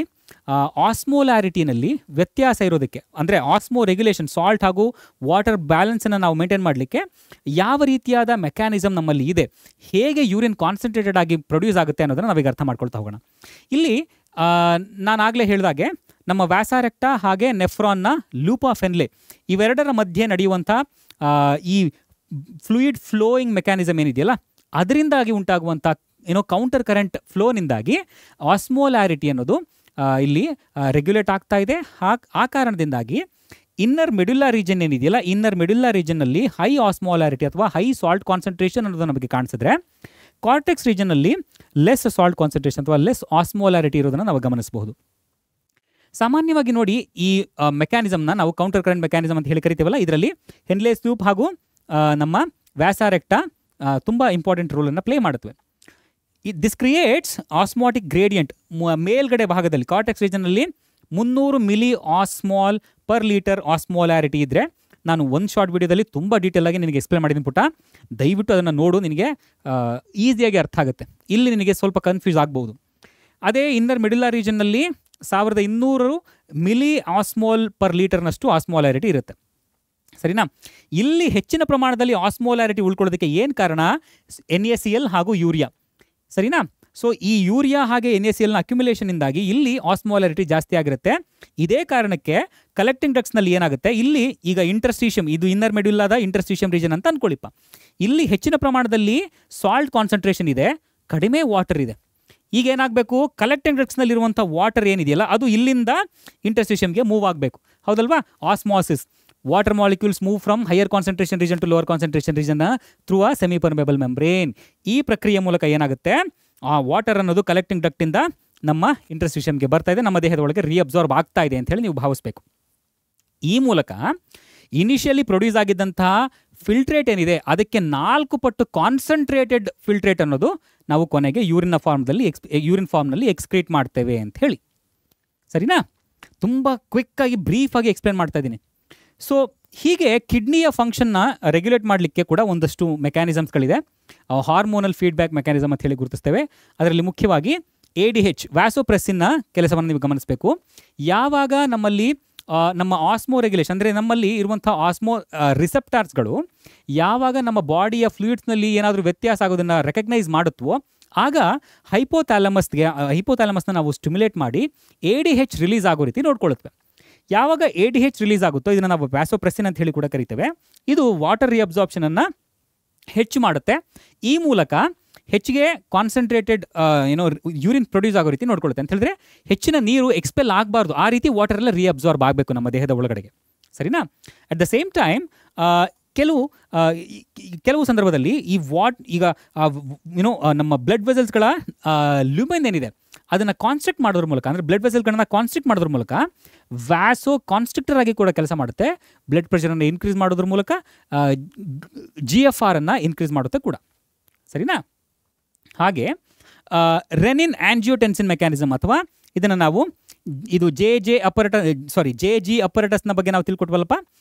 Speaker 1: ಆಸ್ಮೋಲಾರಿಟಿನಲ್ಲಿ ವ್ಯತ್ಯಾಸ ಇರೋದಕ್ಕೆ, ಅಂದರೆ ಆಸ್ಮೋ ರೆಗ್ಯುಲೇಷನ್, ಸಾಲ್ಟ್ ಹಾಗೂ ವಾಟರ್ ಬ್ಯಾಲೆನ್ಸನ್ನು ನಾವು ಮೇಂಟೈನ್ ಮಾಡಲಿಕ್ಕೆ ಯಾವ ರೀತಿಯಾದ ಮೆಕ್ಯಾನಿಸಮ್ ನಮ್ಮಲ್ಲಿ ಇದೆ, ಹೇಗೆ ಯೂರಿನ್ ಕಾನ್ಸಂಟ್ರೇಟೆಡ್ ಆಗಿ ಪ್ರೊಡ್ಯೂಸ್ ಆಗುತ್ತೆ ಅನ್ನೋದನ್ನು ನಾವೀಗ ಅರ್ಥ ಮಾಡ್ಕೊಳ್ತಾ ಹೋಗೋಣ. ಇಲ್ಲಿ ನಾನು ಆಗಲೇ ಹೇಳಿದಾಗೆ ನಮ್ಮ ವ್ಯಾಸಾರೆಕ್ಟ ಹಾಗೆ ನೆಫ್ರಾನ್ನ ಲೂಪ್ ಆಫ್ ಎನ್ಲೆ ಇವೆರಡರ ಮಧ್ಯೆ ನಡೆಯುವಂಥ ಈ ಫ್ಲೂಯಿಡ್ ಫ್ಲೋಯಿಂಗ್ ಮೆಕ್ಯಾನಿಸಮ್ ಏನಿದೆಯಲ್ಲ ಅದರಿಂದಾಗಿ ಉಂಟಾಗುವಂಥ ಕೌಂಟರ್ ಕರೆಂಟ್ ಫ್ಲೋನಿಂದಾಗಿ ಆಸ್ಮೋಲಾರಿಟಿ ಅನ್ನೋದು ಇಲ್ಲಿ ರೆಗ್ಯುಲೇಟ್ ಆಗ್ತಾ ಇದೆ. ಆ ಕಾರಣದಿಂದಾಗಿ ಇನ್ನರ್ ಮೆಡುಲ್ಲಾ ರೀಜನ್ ಏನಿದೆಯಲ್ಲ, ಇನ್ನರ್ ಮೆಡುಲ್ಲಾ ರೀಜನ್ನಲ್ಲಿ ಹೈ ಆಸ್ಮೋಲಾರಿಟಿ ಅಥವಾ ಹೈ ಸಾಲ್ಟ್ ಕಾನ್ಸಂಟ್ರೇಷನ್ ಅನ್ನೋದು ನಮಗೆ ಕಾಣಿಸಿದ್ರೆ, ಕಾರ್ಟೆಕ್ಸ್ ರೀಜನ್ನಲ್ಲಿ ಲೆಸ್ ಸಾಲ್ಟ್ ಕಾನ್ಸಂಟ್ರೇಷನ್ ಅಥವಾ ಲೆಸ್ ಆಸ್ಮೋಲಾರಿಟಿ ಇರೋದನ್ನು ನಾವು ಗಮನಿಸಬಹುದು. ಸಾಮಾನ್ಯವಾಗಿ ನೋಡಿ, ಈ ಮೆಕ್ಯಾನಿಸಮ್ನ ನಾವು ಕೌಂಟರ್ ಕರೆಂಟ್ ಮೆಕ್ಯಾನಿಸಮ್ ಅಂತ ಹೇಳಿ ಕರಿತೀವಲ್ಲ, ಇದರಲ್ಲಿ ಹೆನ್ಲೆಸ್ ಲೂಪ್ ಹಾಗೂ ನಮ್ಮ ವ್ಯಾಸಾರೆಕ್ಟ ತುಂಬ ಇಂಪಾರ್ಟೆಂಟ್ ರೋಲನ್ನು ಪ್ಲೇ ಮಾಡುತ್ತವೆ. This creates osmotic gradient. ಮೇಲ್ಗಡೆ ಭಾಗದಲ್ಲಿ ಕಾರ್ಟೆಕ್ಸ್ ರೀಜನ್ನಲ್ಲಿ 300 ಮಿಲಿ ಆಸ್ಮಾಲ್ ಪರ್ ಲೀಟರ್ ಆಸ್ಮೋಲಾರಿಟಿ ಇದ್ದರೆ, ನಾನು ಒಂದು ಶಾರ್ಟ್ ವಿಡಿಯೋದಲ್ಲಿ ತುಂಬ ಡೀಟೇಲ್ ಆಗಿ ನಿನಗೆ ಎಕ್ಸ್ಪ್ಲೇನ್ ಮಾಡಿದ್ದೀನಿ ಪುಟ್ಟ, ದಯವಿಟ್ಟು ಅದನ್ನು ನೋಡು, ನಿನಗೆ ಈಸಿಯಾಗಿ ಅರ್ಥ ಆಗುತ್ತೆ. ಇಲ್ಲಿ ನಿನಗೆ ಸ್ವಲ್ಪ ಕನ್ಫ್ಯೂಸ್ ಆಗ್ಬೋದು. ಅದೇ ಇನ್ನರ್ ಮಿಡಿಲ್ಲಾ ರೀಜನ್ನಲ್ಲಿ 1200 ಮಿಲಿ ಆಸ್ಮೋಲ್ ಪರ್ ಲೀಟರ್ನಷ್ಟು ಆಸ್ಮೋಲಾರಿಟಿ ಇರುತ್ತೆ. ಸರಿನಾ, ಇಲ್ಲಿ ಹೆಚ್ಚಿನ ಪ್ರಮಾಣದಲ್ಲಿ ಆಸ್ಮೋಲಾರಿಟಿ ಉಳ್ಕೊಳ್ಳೋದಕ್ಕೆ ಏನು ಕಾರಣ? NaCl ಹಾಗೂ ಯೂರಿಯಾ. ಸರಿನಾ, ಸೊ ಈ ಯೂರಿಯಾ ಹಾಗೆ NaClನ ಅಕ್ಯುಮುಲೇಷನಿಂದಾಗಿ ಇಲ್ಲಿ ಆಸ್ಮೋಲಾರಿಟಿ ಜಾಸ್ತಿ ಆಗಿರುತ್ತೆ. ಇದೇ ಕಾರಣಕ್ಕೆ ಕಲೆಕ್ಟಿಂಗ್ ಡಕ್ಟ್ಸ್ನಲ್ಲಿ ಏನಾಗುತ್ತೆ, ಇಲ್ಲಿ ಈಗ ಇಂಟರ್ಸ್ಟಿಷಿಯಂ, ಇದು ಇನ್ನರ್ ಮೆಡ್ಯುಲ್ಲಾದ ಇಂಟರ್ಸ್ಟಿಷಿಯಂ ರೀಜನ್ ಅಂತ ಅಂದ್ಕೊಳ್ಳಿಪ್ಪ, ಇಲ್ಲಿ ಹೆಚ್ಚಿನ ಪ್ರಮಾಣದಲ್ಲಿ ಸಾಲ್ಟ್ ಕಾನ್ಸಂಟ್ರೇಷನ್ ಇದೆ, ಕಡಿಮೆ ವಾಟರ್ ಇದೆ. ಈಗ ಏನಾಗಬೇಕು, ಕಲೆಕ್ಟಿಂಗ್ ಡಕ್ಟ್ಸ್ನಲ್ಲಿರುವಂಥ ವಾಟರ್ ಏನಿದೆಯಲ್ಲ ಅದು ಇಲ್ಲಿಂದ ಇಂಟರ್ಸ್ಟಿಷಿಯಂಗೆ ಮೂವ್ ಆಗಬೇಕು, ಹೌದಲ್ವಾ? Osmosis, water molecules move from higher concentration region to lower concentration region through a semi permeable membrane. ಈ ಪ್ರಕ್ರಿಯೆ ಮೂಲಕ ಏನಾಗುತ್ತೆ, ಆ ವಾಟರ್ ಅನ್ನೋದು ಕಲೆಕ್ಟಿಂಗ್ ಡಕ್ಟಿಂದ ನಮ್ಮ ಇಂಟರ್ಸ್ಟಿಷಿಯಂಗೆ ಬರ್ತಾ ಇದೆ, ನಮ್ಮ ದೇಹದ ಒಳಗೆ ರೀಅಬ್ಸಾರ್ಬ್ ಆಗ್ತಾ ಇದೆ ಅಂತ ಹೇಳಿ ನೀವು ಭಾವಿಸಬೇಕು. ಈ ಮೂಲಕ ಇನಿಷಿಯಲಿ ಪ್ರೊಡ್ಯೂಸ್ ಆಗಿದ್ದಂತಹ ಫಿಲ್ಟ್ರೇಟ್ ಏನಿದೆ ಅದಕ್ಕೆ 4 ಪಟ್ಟು ಕಾನ್ಸಂಟ್ರೇಟೆಡ್ ಫಿಲ್ಟ್ರೇಟ್ ಅನ್ನೋದು ನಾವು ಕೊನೆಗೆ ಯೂರಿನ್ ಫಾರ್ಮ್ನಲ್ಲಿ ಎಕ್ಸ್ಕ್ರೀಟ್ ಮಾಡ್ತೇವೆ ಅಂತ ಹೇಳಿ. ಸರಿನಾ, ತುಂಬ ಕ್ವಿಕ್ಕಾಗಿ ಬ್ರೀಫಾಗಿ ಎಕ್ಸ್ಪ್ಲೇನ್ ಮಾಡ್ತಾ ಇದ್ದೀನಿ. ಸೊ ಹೀಗೆ ಕಿಡ್ನಿಯ ಫಂಕ್ಷನ್ನ ರೆಗ್ಯುಲೇಟ್ ಮಾಡಲಿಕ್ಕೆ ಕೂಡ ಒಂದಷ್ಟು ಮೆಕ್ಯಾನಿಸಮ್ಸ್ಗಳಿದೆ. ಹಾರ್ಮೋನಲ್ ಫೀಡ್ಬ್ಯಾಕ್ ಮೆಕ್ಯಾನಿಸಮ್ ಅಂತ ಹೇಳಿ ಗುರುತಿಸ್ತೇವೆ. ಅದರಲ್ಲಿ ಮುಖ್ಯವಾಗಿ ADH ವ್ಯಾಸೋಪ್ರೆಸ್ಸಿನ್ನ ಕೆಲಸವನ್ನು ನೀವು ಗಮನಿಸಬೇಕು. ಯಾವಾಗ ನಮ್ಮಲ್ಲಿ ನಮ್ಮ ಆಸ್ಮೋ ರೆಗ್ಯುಲೇಷನ್, ಅಂದರೆ ನಮ್ಮಲ್ಲಿ ಇರುವಂಥ ಆಸ್ಮೋ ರಿಸೆಪ್ಟಾರ್ಸ್ಗಳು ಯಾವಾಗ ನಮ್ಮ ಬಾಡಿಯ ಫ್ಲೂಯಿಡ್ಸ್ನಲ್ಲಿ ಏನಾದರೂ ವ್ಯತ್ಯಾಸ ಆಗೋದನ್ನು ರೆಕಗ್ನೈಸ್ ಮಾಡುತ್ತವೋ ಆಗ ಹೈಪೋಥ್ಯಾಲಮಸ್ನ ನಾವು ಸ್ಟಿಮ್ಯುಲೇಟ್ ಮಾಡಿ ADH ರಿಲೀಸ್ ಆಗೋ ರೀತಿ ನೋಡ್ಕೊಳ್ಳುತ್ತವೆ. ಯಾವಾಗ ADH ರಿಲೀಸ್ ಆಗುತ್ತೋ ಇದನ್ನು ನಾವು ವ್ಯಾಸೋಪ್ರೆಸ್ಸಿನ್ ಅಂತ ಹೇಳಿ ಕೂಡ ಕರಿತೇವೆ. ಇದು ವಾಟರ್ ರೀಅಬ್ಸಾರ್ಪ್ಷನನ್ನು ಹೆಚ್ಚು ಮಾಡುತ್ತೆ. ಈ ಮೂಲಕ ಹೆಚ್ಚಿಗೆ ಕಾನ್ಸಂಟ್ರೇಟೆಡ್ ಯೂರಿನ್ ಪ್ರೊಡ್ಯೂಸ್ ಆಗೋ ರೀತಿ ನೋಡ್ಕೊಳ್ಳುತ್ತೆ. ಅಂತ ಹೇಳಿದ್ರೆ ಹೆಚ್ಚಿನ ನೀರು ಎಕ್ಸ್ಪೆಲ್ ಆಗಬಾರ್ದು, ಆ ರೀತಿ ವಾಟರ್ ಎಲ್ಲ ರೀಅಬ್ಸಾರ್ಬ್ ಆಗಬೇಕು ನಮ್ಮ ದೇಹದ ಒಳಗಡೆಗೆ. ಸರಿನಾ, ಅಟ್ ದ ಸೇಮ್ ಟೈಮ್ ಕೆಲವು ಸಂದರ್ಭದಲ್ಲಿ ಈಗ ನಮ್ಮ ಬ್ಲಡ್ ವೆಸಲ್ಸ್ಗಳ ಲ್ಯೂಮೆನ್ ಏನಿದೆ ಅದನ್ನು ಕಾನ್ಸ್ಟ್ರಿಕ್ಟ್ ಮಾಡೋದ್ರ ಮೂಲಕ, ಅಂದರೆ ಬ್ಲಡ್ ವೆಸಲ್ಗಳನ್ನ ಕಾನ್ಸ್ಟ್ರಿಕ್ಟ್ ಮಾಡೋದ್ರ ಮೂಲಕ ವ್ಯಾಸೋ ಕಾನ್ಸ್ಟ್ರಿಕ್ಟರ್ ಆಗಿ ಕೂಡ ಕೆಲಸ ಮಾಡುತ್ತೆ. ಬ್ಲಡ್ ಪ್ರೆಷರನ್ನು ಇನ್ಕ್ರೀಸ್ ಮಾಡೋದ್ರ ಮೂಲಕ GFR ಅನ್ನು ಇನ್ಕ್ರೀಸ್ ಮಾಡುತ್ತೆ ಕೂಡ. ಸರಿನಾ, ಹಾಗೆ ರೆನಿನ್ ಆಂಜಿಯೋಟೆನ್ಸಿನ್ ಮೆಕ್ಯಾನಿಸಮ್ ಅಥವಾ ಇದನ್ನು ನಾವು JG ಅಪರಟಸ್ನ ಬಗ್ಗೆ ನಾವು ತಿಳ್ಕೊಟ್ವಲ್ಲಪ್ಪ,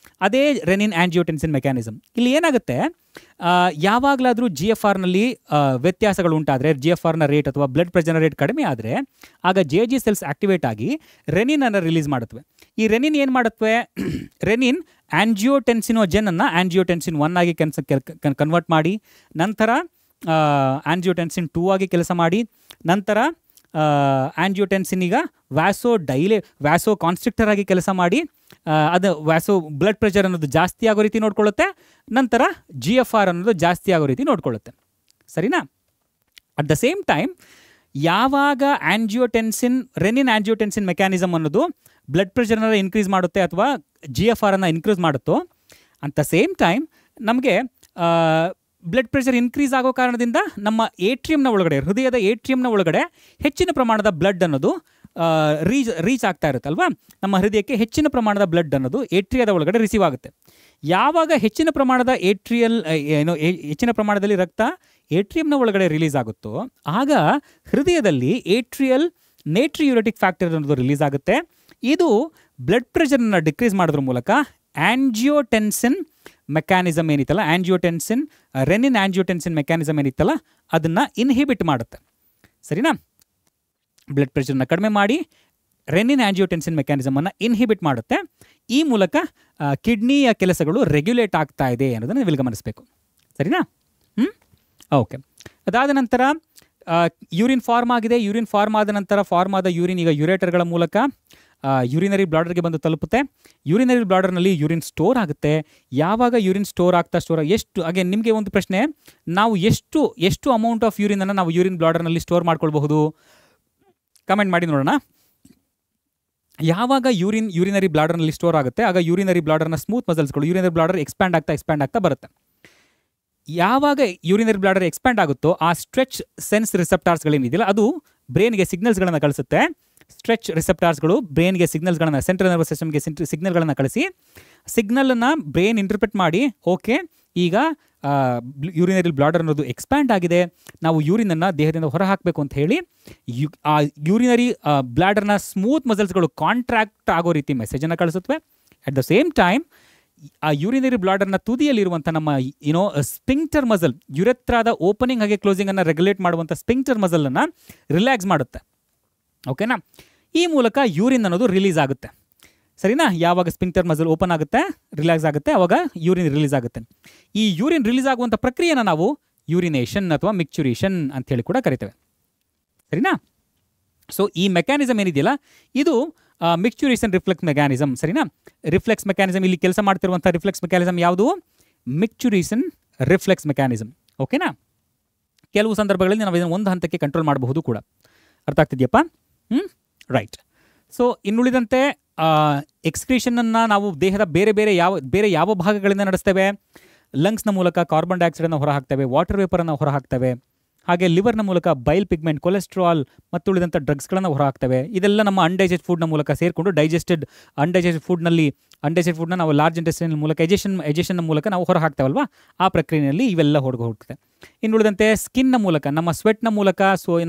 Speaker 1: ಅದೇ ರೆನಿನ್ ಆಂಜಿಯೋಟೆನ್ಸಿನ್ ಮೆಕ್ಯಾನಿಸಮ್. ಇಲ್ಲಿ ಏನಾಗುತ್ತೆ, ಯಾವಾಗಲಾದರೂ GFRನಲ್ಲಿ ವ್ಯತ್ಯಾಸಗಳು ಉಂಟಾದರೆ, GFRನ ರೇಟ್ ಅಥವಾ ಬ್ಲಡ್ ಪ್ರೆಷರ್ನ ರೇಟ್ ಕಡಿಮೆ ಆದರೆ ಆಗ JG ಸೆಲ್ಸ್ ಆಕ್ಟಿವೇಟ್ ಆಗಿ ರೆನಿನನ್ನು ರಿಲೀಸ್ ಮಾಡುತ್ತವೆ. ಈ ರೆನಿನ್ ಏನು ಮಾಡುತ್ತವೆ, ರೆನಿನ್ ಆಂಜಿಯೋಟೆನ್ಸಿನೋಜೆನನ್ನು ಆಂಜಿಯೋಟೆನ್ಸಿನ್ 1 ಆಗಿ ಕನ್ವರ್ಟ್ ಮಾಡಿ, ನಂತರ ಆಂಜಿಯೋಟೆನ್ಸಿನ್ 2 ಆಗಿ ಕೆಲಸ ಮಾಡಿ, ನಂತರ ಆಂಜಿಯೋಟೆನ್ಸಿನ್ ಈಗ ವ್ಯಾಸೋ ಕಾನ್ಸ್ಟ್ರಿಕ್ಟರ್ ಆಗಿ ಕೆಲಸ ಮಾಡಿ ಅದು ವ್ಯಾಸೋ ಬ್ಲಡ್ ಪ್ರೆಷರ್ ಅನ್ನೋದು ಜಾಸ್ತಿ ಆಗೋ ರೀತಿ ನೋಡ್ಕೊಳ್ಳುತ್ತೆ. ನಂತರ GFR ಅನ್ನೋದು ಜಾಸ್ತಿ ಆಗೋ ರೀತಿ ನೋಡ್ಕೊಳ್ಳುತ್ತೆ. ಸರಿನಾ? ಅಟ್ ದ ಸೇಮ್ ಟೈಮ್ ಯಾವಾಗ ರೆನಿನ್ ಆಂಜಿಯೋಟೆನ್ಸಿನ್ ಮೆಕ್ಯಾನಿಸಮ್ ಅನ್ನೋದು ಬ್ಲಡ್ ಪ್ರೆಷರ್ನ ಇನ್ಕ್ರೀಸ್ ಮಾಡುತ್ತೆ ಅಥವಾ GFR ಅನ್ನು ಇನ್ಕ್ರೀಸ್ ಮಾಡುತ್ತೋ, ಅಟ್ ದ ಸೇಮ್ ಟೈಮ್ ನಮಗೆ ಬ್ಲಡ್ ಪ್ರೆಷರ್ ಇನ್ಕ್ರೀಸ್ ಆಗೋ ಕಾರಣದಿಂದ ನಮ್ಮ ಏಟ್ರಿಯಂನ ಒಳಗಡೆ, ಹೃದಯದ ಏಟ್ರಿಯಂನ ಒಳಗಡೆ ಹೆಚ್ಚಿನ ಪ್ರಮಾಣದ ಬ್ಲಡ್ ಅನ್ನೋದು ರೀಚ್ ಆಗ್ತಾ ಇರುತ್ತಲ್ವಾ. ನಮ್ಮ ಹೃದಯಕ್ಕೆ ಹೆಚ್ಚಿನ ಪ್ರಮಾಣದ ಬ್ಲಡ್ ಅನ್ನೋದು ಏಟ್ರಿಯಾದ ಒಳಗಡೆ ರಿಸೀವ್ ಆಗುತ್ತೆ. ಯಾವಾಗ ಹೆಚ್ಚಿನ ಪ್ರಮಾಣದ ಹೆಚ್ಚಿನ ಪ್ರಮಾಣದಲ್ಲಿ ರಕ್ತ ಏಟ್ರಿಯಂನ ಒಳಗಡೆ ರಿಲೀಸ್ ಆಗುತ್ತೋ, ಆಗ ಹೃದಯದಲ್ಲಿ ನೇಟ್ರಿಯೂರೆಟಿಕ್ ಫ್ಯಾಕ್ಟರ್ ಅನ್ನೋದು ರಿಲೀಸ್ ಆಗುತ್ತೆ. ಇದು ಬ್ಲಡ್ ಪ್ರೆಷರ್ನ ಡಿಕ್ರೀಸ್ ಮಾಡೋದ್ರ ಮೂಲಕ ಆಂಜಿಯೋಟೆನ್ಸಿನ್ ಮೆಕ್ಯಾನಿಸಮ್ ಏನಿತ್ತಲ್ಲ, ರೆನಿನ್ ಆಂಜಿಯೋಟೆನ್ಸಿನ್ ಮೆಕ್ಯಾನಿಸಮ್ ಏನಿತ್ತಲ್ಲ ಅದನ್ನು ಇನ್ಹಿಬಿಟ್ ಮಾಡುತ್ತೆ. ಸರಿನಾ? ಬ್ಲಡ್ ಪ್ರೆಷರ್ನ ಕಡಿಮೆ ಮಾಡಿ ರೆನಿನ್ ಆಂಜಿಯೋಟೆನ್ಸಿನ್ ಮೆಕ್ಯಾನಿಸಮನ್ನು ಇನ್ಹಿಬಿಟ್ ಮಾಡುತ್ತೆ. ಈ ಮೂಲಕ ಕಿಡ್ನಿಯ ಕೆಲಸಗಳು ರೆಗ್ಯುಲೇಟ್ ಆಗ್ತಾ ಇದೆ ಅನ್ನೋದನ್ನು ನೀವು ಗಮನಿಸಬೇಕು. ಸರಿನಾ? ಓಕೆ. ಅದಾದ ನಂತರ ಯೂರಿನ್ ಫಾರ್ಮ್ ಆಗಿದೆ. ಯೂರಿನ್ ಫಾರ್ಮ್ ಆದ ನಂತರ ಫಾರ್ಮ್ ಆದ ಯೂರಿನ್ ಈಗ ಯುರೇಟರ್ಗಳ ಮೂಲಕ ಯೂರಿನರಿ ಬ್ಲಾಡರ್ಗೆ ಬಂದು ತಲುಪುತ್ತೆ. ಯೂರಿನರಿ ಬ್ಲಾಡರ್ನಲ್ಲಿ ಯೂರಿನ್ ಸ್ಟೋರ್ ಆಗುತ್ತೆ. ಯಾವಾಗ ಯೂರಿನ್ ಸ್ಟೋರ್ ಎಷ್ಟು ಅಗೇನ್ ನಿಮಗೆ ಒಂದು ಪ್ರಶ್ನೆ, ನಾವು ಎಷ್ಟು ಅಮೌಂಟ್ ಆಫ್ ಯೂರಿನನ್ನು ನಾವು ಯೂರಿನ್ ಬ್ಲಾಡರ್ನಲ್ಲಿ ಸ್ಟೋರ್ ಮಾಡ್ಕೊಳ್ಬಹುದು? ಕಮೆಂಟ್ ಮಾಡಿ ನೋಡೋಣ. ಯಾವಾಗ ಯೂರಿನರಿ ಬ್ಲಾಡರ್ನಲ್ಲಿ ಸ್ಟೋರ್ ಆಗುತ್ತೆ ಆಗ ಯೂರಿನರಿ ಬ್ಲಾಡರ್ನ ಸ್ಮೂತ್ ಮಸಲ್ಸ್ಗಳು, ಯೂರಿನರಿ ಬ್ಲಾಡರ್ ಎಕ್ಸ್ಪ್ಯಾಂಡ್ ಆಗ್ತಾ ಬರುತ್ತೆ. ಯಾವಾಗ ಯೂರಿನರಿ ಬ್ಲಾಡರ್ ಎಕ್ಸ್ಪ್ಯಾಂಡ್ ಆಗುತ್ತೋ ಆ ಸ್ಟ್ರೆಚ್ ಸೆನ್ಸ್ ರಿಸೆಪ್ಟಾರ್ಸ್ಗಳೇನಿದೆಯಲ್ಲ ಅದು ಬ್ರೈನ್ಗೆ ಸಿಗ್ನಲ್ಸ್ಗಳನ್ನು ಕಳಿಸುತ್ತೆ. ಸ್ಟ್ರೆಚ್ ರಿಸೆಪ್ಟಾರ್ಸ್ಗಳು ಬ್ರೈನ್ಗೆ ಸಿಗ್ನಲ್ಸ್ಗಳನ್ನು, ಸೆಂಟ್ರಲ್ ನರ್ವಸ್ ಸಿಸ್ಟಮ್ಗೆ ಸಿಗ್ನಲ್ಗಳನ್ನು ಕಳಿಸಿ, ಸಿಗ್ನಲನ್ನು ಬ್ರೈನ್ ಇಂಟರ್ಪ್ರೆಟ್ ಮಾಡಿ, ಓಕೆ ಈಗ ಯೂರಿನರಿ ಬ್ಲಾಡರ್ ಅನ್ನೋದು ಎಕ್ಸ್ಪ್ಯಾಂಡ್ ಆಗಿದೆ, ನಾವು ಯೂರಿನನ್ನು ದೇಹದಿಂದ ಹೊರ ಹಾಕಬೇಕು ಅಂತ ಹೇಳಿ ಆ ಯೂರಿನರಿ ಬ್ಲಾಡರ್ನ ಸ್ಮೂತ್ ಮಸಲ್ಸ್ಗಳು ಕಾಂಟ್ರಾಕ್ಟ್ ಆಗೋ ರೀತಿ ಮೆಸೇಜನ್ನು ಕಳಿಸುತ್ತವೆ. ಅಟ್ ದ ಸೇಮ್ ಟೈಮ್ ಆ ಯೂರಿನರಿ ಬ್ಲಾಡರ್ನ ತುದಿಯಲ್ಲಿರುವಂಥ ನಮ್ಮ ಸ್ಪಿಂಕ್ಟರ್ ಮಸಲ್, ಯುರೆತ್ರಾದ ಓಪನಿಂಗ್ ಹಾಗೆ ಕ್ಲೋಸಿಂಗನ್ನು ರೆಗ್ಯುಲೇಟ್ ಮಾಡುವಂಥ ಸ್ಪಿಂಕ್ಟರ್ ಮಸಲನ್ನು ರಿಲ್ಯಾಕ್ಸ್ ಮಾಡುತ್ತೆ. ಓಕೆನಾ? ಈ ಮೂಲಕ ಯೂರಿನ್ ಅನ್ನೋದು ರಿಲೀಸ್ ಆಗುತ್ತೆ. ಸರಿನಾ? ಯಾವಾಗ ಸ್ಪಿಂಕ್ಟರ್ ಮಸಲ್ ಓಪನ್ ಆಗುತ್ತೆ, ರಿಲ್ಯಾಕ್ಸ್ ಆಗುತ್ತೆ, ಆವಾಗ ಯೂರಿನ್ ರಿಲೀಸ್ ಆಗುತ್ತೆ. ಈ ಯೂರಿನ್ ರಿಲೀಸ್ ಆಗುವಂಥ ಪ್ರಕ್ರಿಯೆನ ನಾವು ಯೂರಿನೇಷನ್ ಅಥವಾ ಮಿಕ್ಚುರೇಷನ್ ಅಂತ ಹೇಳಿ ಕೂಡ ಕರಿತೇವೆ. ಸರಿನಾ? ಸೊ ಈ ಮೆಕ್ಯಾನಿಸಮ್ ಏನಿದೆಯಲ್ಲ ಇದು ಮಿಕ್ಚುರೇಷನ್ ರಿಫ್ಲೆಕ್ಸ್ ಮೆಕ್ಯಾನಿಸಮ್. ಸರಿನಾ? ರಿಫ್ಲೆಕ್ಸ್ ಮೆಕ್ಯಾನಿಸಮ್, ಇಲ್ಲಿ ಕೆಲಸ ಮಾಡ್ತಿರುವಂಥ ರಿಫ್ಲೆಕ್ಸ್ ಮೆಕ್ಯಾನಿಸಮ್ ಯಾವುದು? ಮಿಕ್ಚುರೇಷನ್ ರಿಫ್ಲೆಕ್ಸ್ ಮೆಕ್ಯಾನಿಸಮ್. ಓಕೆನಾ? ಕೆಲವು ಸಂದರ್ಭಗಳಲ್ಲಿ ನಾವು ಇದನ್ನು ಒಂದು ಹಂತಕ್ಕೆ ಕಂಟ್ರೋಲ್ ಮಾಡಬಹುದು ಕೂಡ. ಅರ್ಥ ಆಗ್ತಿದೆಯಪ್ಪ? ರೈಟ್. ಸೊ ಇನ್ನುಳಿದಂತೆ ಎಕ್ಸ್ಕ್ರೀಷನನ್ನು ನಾವು ದೇಹದ ಬೇರೆ ಯಾವ ಭಾಗಗಳಿಂದ ನಡೆಸ್ತೇವೆ? ಲಂಗ್ಸ್ನ ಮೂಲಕ ಕಾರ್ಬನ್ ಡೈಆಕ್ಸೈಡನ್ನು ಹೊರಹಾಕ್ತೇವೆ, ವಾಟರ್ ವೇಪರನ್ನು ಹೊರಹಾಕ್ತೇವೆ, ಹಾಗೆ ಲಿವರ್ನ ಮೂಲಕ ಬೈಲ್ ಪಿಗ್ಮೆಂಟ್, ಕೊಲೆಸ್ಟ್ರಾಲ್ ಮತ್ತು ಉಳಿದಂಥ ಡ್ರಗ್ಸ್ಗಳನ್ನು ಹೊರಹಾಕ್ತೇವೆ. ಇದೆಲ್ಲ ನಮ್ಮ ಅನ್ಡೈಜೆಸ್ಟ್ ಫುಡ್ನ ಮೂಲಕ ಸೇರಿಕೊಂಡು ಅನ್ಡೈಜೆಸ್ಟೆಡ್ ಫುಡ್ನ ನಾವು ಲಾರ್ಜ್ ಇಂಟೆಸ್ಟೈನ್ ಮೂಲಕ ಎಜೆಷನ್ನ ಮೂಲಕ ನಾವು ಹೊರ ಹಾಕ್ತೇವಲ್ವಾ, ಆ ಪ್ರಕ್ರಿಯೆಯಲ್ಲಿ ಇವೆಲ್ಲ ಹೋಗ್ತದೆ. ಇನ್ನುಳಿದಂತೆ ಸ್ಕಿನ್ನ ಮೂಲಕ, ನಮ್ಮ ಸ್ವೆಟ್ನ ಮೂಲಕ,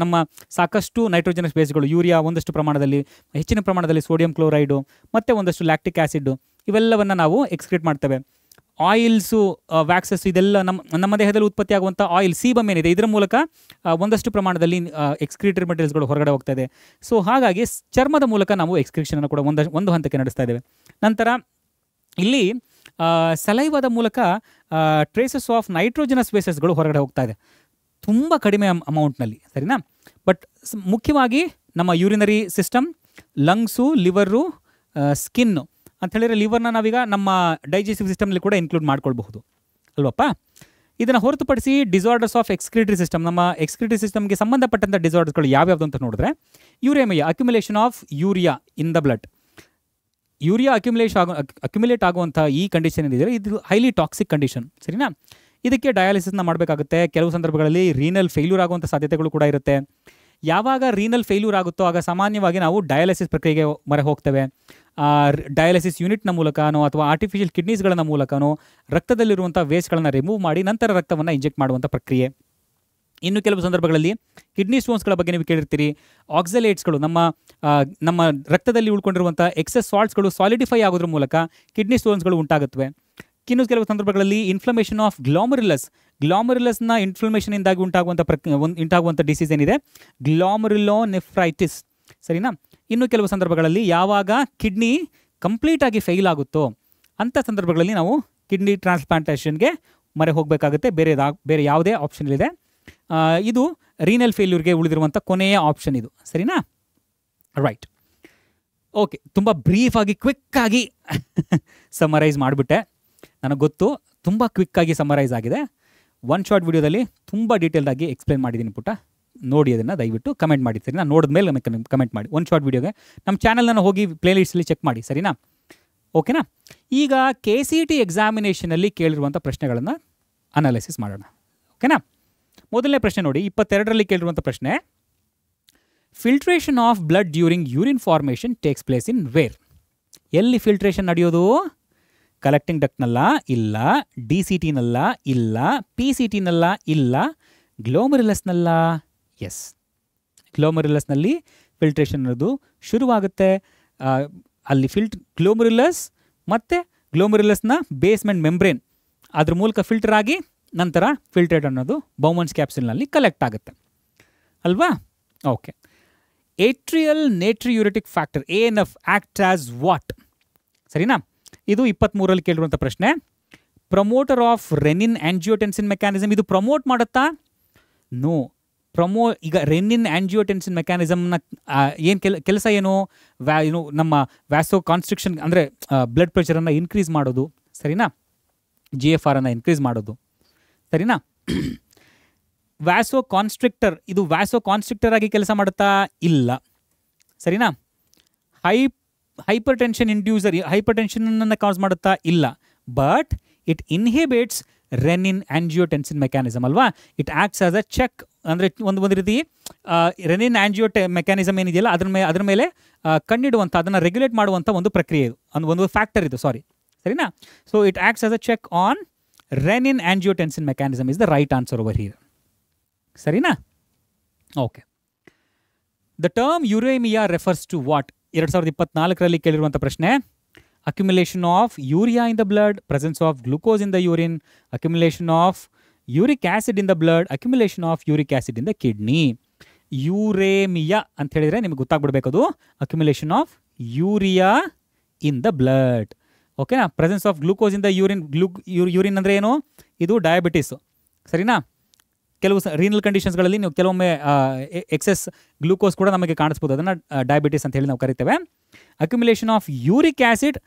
Speaker 1: ನಮ್ಮ ಸಾಕಷ್ಟು ನೈಟ್ರೋಜನಸ್ ಬೇಸ್ಗಳು, ಯೂರಿಯಾ ಒಂದಷ್ಟು ಪ್ರಮಾಣದಲ್ಲಿ, ಹೆಚ್ಚಿನ ಪ್ರಮಾಣದಲ್ಲಿ ಸೋಡಿಯಂ ಕ್ಲೋರೈಡು ಮತ್ತು ಒಂದಷ್ಟು ಲ್ಯಾಕ್ಟಿಕ್ ಆ್ಯಸಿಡ್, ಇವೆಲ್ಲವನ್ನು ನಾವು ಎಕ್ಸ್ಕ್ರೀಟ್ ಮಾಡ್ತೇವೆ. ಆಯಿಲ್ಸು, ವ್ಯಾಕ್ಸಸ್, ಇದೆಲ್ಲ ನಮ್ಮ ದೇಹದಲ್ಲಿ ಉತ್ಪತ್ತಿ ಆಗುವಂಥ ಆಯಿಲ್, ಸೀಬಮ್ ಏನಿದೆ, ಇದರ ಮೂಲಕ ಒಂದಷ್ಟು ಪ್ರಮಾಣದಲ್ಲಿ ಎಕ್ಸ್ಕ್ರೀಟರಿ ಮೆಟೀರಿಯಲ್ಸ್ಗಳು ಹೊರಗಡೆ ಹೋಗ್ತಾ ಇದೆ. ಸೊ ಹಾಗಾಗಿ ಚರ್ಮದ ಮೂಲಕ ನಾವು ಎಕ್ಸ್ಕ್ರೀಷನನ್ನು ಕೂಡ ಒಂದು ಹಂತಕ್ಕೆ ನಡೆಸ್ತಾ ಇದ್ದೇವೆ. ನಂತರ ಇಲ್ಲಿ ಸಲೈವದ ಮೂಲಕ ಟ್ರೇಸಸ್ ಆಫ್ ನೈಟ್ರೋಜನಸ್ ಬೇಸಸ್ಗಳು ಹೊರಗಡೆ ಹೋಗ್ತಾ ಇದೆ, ತುಂಬ ಕಡಿಮೆ ಅಮೌಂಟ್ನಲ್ಲಿ. ಸರಿನಾ? ಬಟ್ ಮುಖ್ಯವಾಗಿ ನಮ್ಮ urinary system, lungs, liver, skin ಅಂತ ಹೇಳಿದರೆ ಲಿವರ್ನ ನಾವೀಗ ನಮ್ಮ ಡೈಜೆಸ್ಟಿವ್ ಸಿಸ್ಟಮ್ನಲ್ಲಿ ಕೂಡ ಇನ್ಕ್ಲೂಡ್ ಮಾಡ್ಕೊಳ್ಬಹುದು ಅಲ್ವಪ್ಪ. ಇದನ್ನು ಹೊರತುಪಡಿಸಿ ಡಿಸಾರ್ಡರ್ಸ್ ಆಫ್ ಎಕ್ಸ್ಕ್ರೀಟರಿ ಸಿಸ್ಟಮ್, ನಮ್ಮ ಎಕ್ಸ್ಕ್ರೀಟರಿ ಸಿಸ್ಟಮ್ಗೆ ಸಂಬಂಧಪಟ್ಟಂಥ ಡಿಸಾರ್ಡರ್ಸ್ಗಳು ಯಾವ್ಯಾವುದು ಅಂತ ನೋಡಿದ್ರೆ, uraemia, accumulation of urea in the blood. Urea accumulate ಆಗುವಂಥ ಈ ಕಂಡೀಷನ್ ಏನಿದೆ ಇದು ಹೈಲಿ ಟಾಕ್ಸಿಕ್ ಕಂಡೀಷನ್. ಸರಿನಾ? ಇದಕ್ಕೆ ಡಯಾಲಿಸಿಸ್ನ ಮಾಡಬೇಕಾಗುತ್ತೆ. ಕೆಲವು ಸಂದರ್ಭಗಳಲ್ಲಿ ರೀನಲ್ ಫೇಲ್ಯೂರ್ ಆಗುವಂಥ ಸಾಧ್ಯತೆಗಳು ಕೂಡ ಇರುತ್ತೆ. ಯಾವಾಗ ರೀನಲ್ ಫೇಲ್ಯೂರ್ ಆಗುತ್ತೋ ಆಗ ಸಾಮಾನ್ಯವಾಗಿ ನಾವು ಡಯಾಲಿಸಿಸ್ ಪ್ರಕ್ರಿಯೆಗೆ ಮೊರೆ ಹೋಗ್ತೇವೆ. ಡಯಾಲಿಸಿಸ್ ಯೂನಿಟ್ನ ಮೂಲಕನೋ ಅಥವಾ ಆರ್ಟಿಫಿಷಿಯಲ್ ಕಿಡ್ನೀಸ್ಗಳ ಮೂಲಕನೋ ರಕ್ತದಲ್ಲಿರುವಂಥ ವೇಸ್ಟ್ಗಳನ್ನು ರಿಮೂವ್ ಮಾಡಿ ನಂತರ ರಕ್ತವನ್ನು ಇಂಜೆಕ್ಟ್ ಮಾಡುವಂಥ ಪ್ರಕ್ರಿಯೆ. ಇನ್ನು ಕೆಲವು ಸಂದರ್ಭಗಳಲ್ಲಿ ಕಿಡ್ನಿ ಸ್ಟೋನ್ಸ್ಗಳ ಬಗ್ಗೆ ನೀವು ಕೇಳಿರ್ತೀರಿ. ಆಕ್ಸಲೇಟ್ಸ್ಗಳು, ನಮ್ಮ ರಕ್ತದಲ್ಲಿ ಉಳ್ಕೊಂಡಿರುವಂಥ ಎಕ್ಸೆಸ್ ಸಾಲ್ಟ್ಸ್ಗಳು ಸಾಲಿಡಿಫೈ ಆಗೋದ್ರ ಮೂಲಕ ಕಿಡ್ನಿ ಸ್ಟೋನ್ಸ್ಗಳು ಉಂಟಾಗುತ್ತವೆ. ಇನ್ನು ಕೆಲವು ಸಂದರ್ಭಗಳಲ್ಲಿ ಇನ್ಫ್ಲಮೇಷನ್ ಆಫ್ ಗ್ಲಾಮರುಲಸ್ನ ಇನ್ಫ್ಲಮೇಷನಿಂದಾಗಿ ಉಂಟಾಗುವಂಥ ಡಿಸೀಸ್ ಏನಿದೆ, ಗ್ಲಾಮರುಲೋನೆಫ್ರೈಟಿಸ್. ಸರಿನಾ? ಇನ್ನು ಕೆಲವು ಸಂದರ್ಭಗಳಲ್ಲಿ ಯಾವಾಗ ಕಿಡ್ನಿ ಕಂಪ್ಲೀಟಾಗಿ ಫೇಲ್ ಆಗುತ್ತೋ ಅಂಥ ಸಂದರ್ಭಗಳಲ್ಲಿ ನಾವು ಕಿಡ್ನಿ ಟ್ರಾನ್ಸ್ಪ್ಲಾಂಟೇಷನ್ಗೆ ಮೊರೆ ಹೋಗಬೇಕಾಗುತ್ತೆ. ಬೇರೆ ಯಾವುದೇ ಆಪ್ಷನ್ ಇದೆ. ಇದು ರೀನಲ್ ಫೇಲ್ಯೂರ್ಗೆ ಉಳಿದಿರುವಂಥ ಕೊನೆಯ ಆಪ್ಷನ್ ಇದು. ಸರಿನಾ? ರೈಟ್. ಓಕೆ, ತುಂಬ ಬ್ರೀಫಾಗಿ ಕ್ವಿಕ್ಕಾಗಿ ಸಮರೈಸ್ ಮಾಡಿಬಿಟ್ಟೆ. ನನಗೆ ಗೊತ್ತು ತುಂಬ ಕ್ವಿಕ್ಕಾಗಿ ಸಮರೈಸ್ ಆಗಿದೆ. ಒನ್ ಶಾರ್ಟ್ ವಿಡಿಯೋದಲ್ಲಿ ತುಂಬ ಡೀಟೇಲ್ಡಾಗಿ ಎಕ್ಸ್ಪ್ಲೇನ್ ಮಾಡಿದ್ದೀನಿ ಪುಟ್ಟ. ನೋಡಿ ಅದನ್ನು ದಯವಿಟ್ಟು ಕಮೆಂಟ್ ಮಾಡಿ ಸರಿನಾ. ನೋಡಿದ ಮೇಲೆ ನಮಗೆ ಕಮೆಂಟ್ ಮಾಡಿ. ಒನ್ ಶಾರ್ಟ್ ವಿಡಿಯೋಗೆ ನಮ್ಮ ಚಾನಲ್ನ ಹೋಗಿ ಪ್ಲೇಲಿಸ್ಟಲ್ಲಿ ಚೆಕ್ ಮಾಡಿ ಸರಿನಾ. ಓಕೆನಾ. ಈಗ KCET ಎಕ್ಸಾಮಿನೇಷನಲ್ಲಿ ಕೇಳಿರುವಂಥ ಪ್ರಶ್ನೆಗಳನ್ನು ಅನಾಲಿಸಿಸ್ ಮಾಡೋಣ. ಓಕೆನಾ. ಮೊದಲನೇ ಪ್ರಶ್ನೆ ನೋಡಿ, 22ರಲ್ಲಿ ಕೇಳಿರುವಂಥ ಪ್ರಶ್ನೆ, filtration of blood during urine formation takes place in where? ಎಲ್ಲಿ ಫಿಲ್ಟ್ರೇಷನ್ ನಡೆಯೋದು? ಕಲೆಕ್ಟಿಂಗ್ ಡಕ್ಟ್ನಲ್ಲ, ಇಲ್ಲ. DCTನಲ್ಲ, ಇಲ್ಲ. PCTನಲ್ಲ, ಇಲ್ಲ. ಗ್ಲೋಮರುಲಸ್ನಲ್ಲ. ಎಸ್, ಗ್ಲೋಮರುಲಸ್ನಲ್ಲಿ ಫಿಲ್ಟ್ರೇಷನ್ ಅನ್ನೋದು ಶುರುವಾಗುತ್ತೆ. ಅಲ್ಲಿ ಗ್ಲೋಮರುಲಸ್ ಮತ್ತು ಗ್ಲೋಮರುಲಸ್ನ ಬೇಸ್ಮೆಂಟ್ ಮೆಂಬ್ರೇನ್ ಅದ್ರ ಮೂಲಕ ಫಿಲ್ಟರ್ ಆಗಿ ನಂತರ ಫಿಲ್ಟ್ರೇಟ್ ಅನ್ನೋದು ಬೌಮನ್ಸ್ ಕ್ಯಾಪ್ಸುಲ್ನಲ್ಲಿ ಕಲೆಕ್ಟ್ ಆಗುತ್ತೆ ಅಲ್ವಾ. Okay. Atrial natriuretic factor ANF act as what? ಸರಿನಾ. ಇದು 23ರಲ್ಲಿ ಕೇಳಿರುವಂಥ ಪ್ರಶ್ನೆ. Promoter of renin angiotensin mechanism. ಇದು ಪ್ರಮೋಟ್ ಮಾಡುತ್ತಾ? ನೋ. ಈಗ ರೆನಿನ್ ಆಂಜಿಯೋಟೆನ್ಸಿನ್ ಮೆಕ್ಯಾನಿಸಮ್ನ ಕೆಲಸ ಏನು? ನಮ್ಮ ವ್ಯಾಸೋ ಕಾನ್ಸ್ಟ್ರಿಕ್ಷನ್ ಅಂದರೆ ಬ್ಲಡ್ ಪ್ರೆಷರನ್ನು ಇನ್ಕ್ರೀಸ್ ಮಾಡೋದು ಸರಿನಾ. GFR ಅನ್ನು ಇನ್ಕ್ರೀಸ್ ಮಾಡೋದು ಸರಿನಾ. ವ್ಯಾಸೋ ಕಾನ್ಸ್ಟ್ರಿಕ್ಟರ್, ಇದು ವ್ಯಾಸೋ ಕಾನ್ಸ್ಟ್ರಿಕ್ಟರ್ ಆಗಿ ಕೆಲಸ ಮಾಡುತ್ತಾ? ಇಲ್ಲ ಸರಿನಾ. ಹೈಪರ್ ಟೆನ್ಷನ್ ಇಂಡ್ಯೂಸರ್, ಹೈಪರ್ ಟೆನ್ಷನನ್ನು ಕಾಸ್ ಮಾಡುತ್ತಾ? ಇಲ್ಲ. But it inhibits renin angiotensin mechanism ಅಲ್ವಾ. It acts as a check, ಅಂದರೆ ಒಂದು ರೀತಿ ರೆನಿನ್ ಮೆಕ್ಯಾನಿಸಮ್ ಏನಿದೆಯಲ್ಲ ಅದ್ರ ಮೇಲೆ ಕಣ್ಣಿಡುವಂಥ, ಅದನ್ನು ರೆಗ್ಯುಲೇಟ್ ಮಾಡುವಂಥ ಒಂದು ಪ್ರಕ್ರಿಯೆ ಇದು, ಒಂದು ಫ್ಯಾಕ್ಟರ್ ಇದು ಸರಿನಾ. So it acts as a check on renin angiotensin mechanism is the right answer over here ಸರಿನಾ. Okay. The term uraemia refers to what? 2024ರಲ್ಲಿ ಕೇಳಿರುವಂಥ ಪ್ರಶ್ನೆ. Accumulation of urea in the blood, presence of glucose in the urine, accumulation of uric acid in the blood, accumulation of uric acid in the kidney. Uraemia ಅಂತ ಹೇಳಿದರೆ ನಿಮಗೆ ಗೊತ್ತಾಗ್ಬಿಡ್ಬೇಕದು accumulation of urea in the blood. ಓಕೆನಾ. Presence of glucose in the urine ಅಂದರೆ ಏನು? ಇದು diabetes ಸರಿನಾ. ಕೆಲವು ರೀನಲ್ ಕಂಡೀಷನ್ಸ್ಗಳಲ್ಲಿ ನೀವು ಕೆಲವೊಮ್ಮೆ ಎಕ್ಸೆಸ್ ಗ್ಲೂಕೋಸ್ ಕೂಡ ನಮಗೆ ಕಾಣಿಸ್ಬೋದು, ಅದನ್ನು ಡಯಾಬಿಟಿಸ್ ಅಂತ ಹೇಳಿ ನಾವು ಕರಿತೇವೆ. Accumulation of uric acid,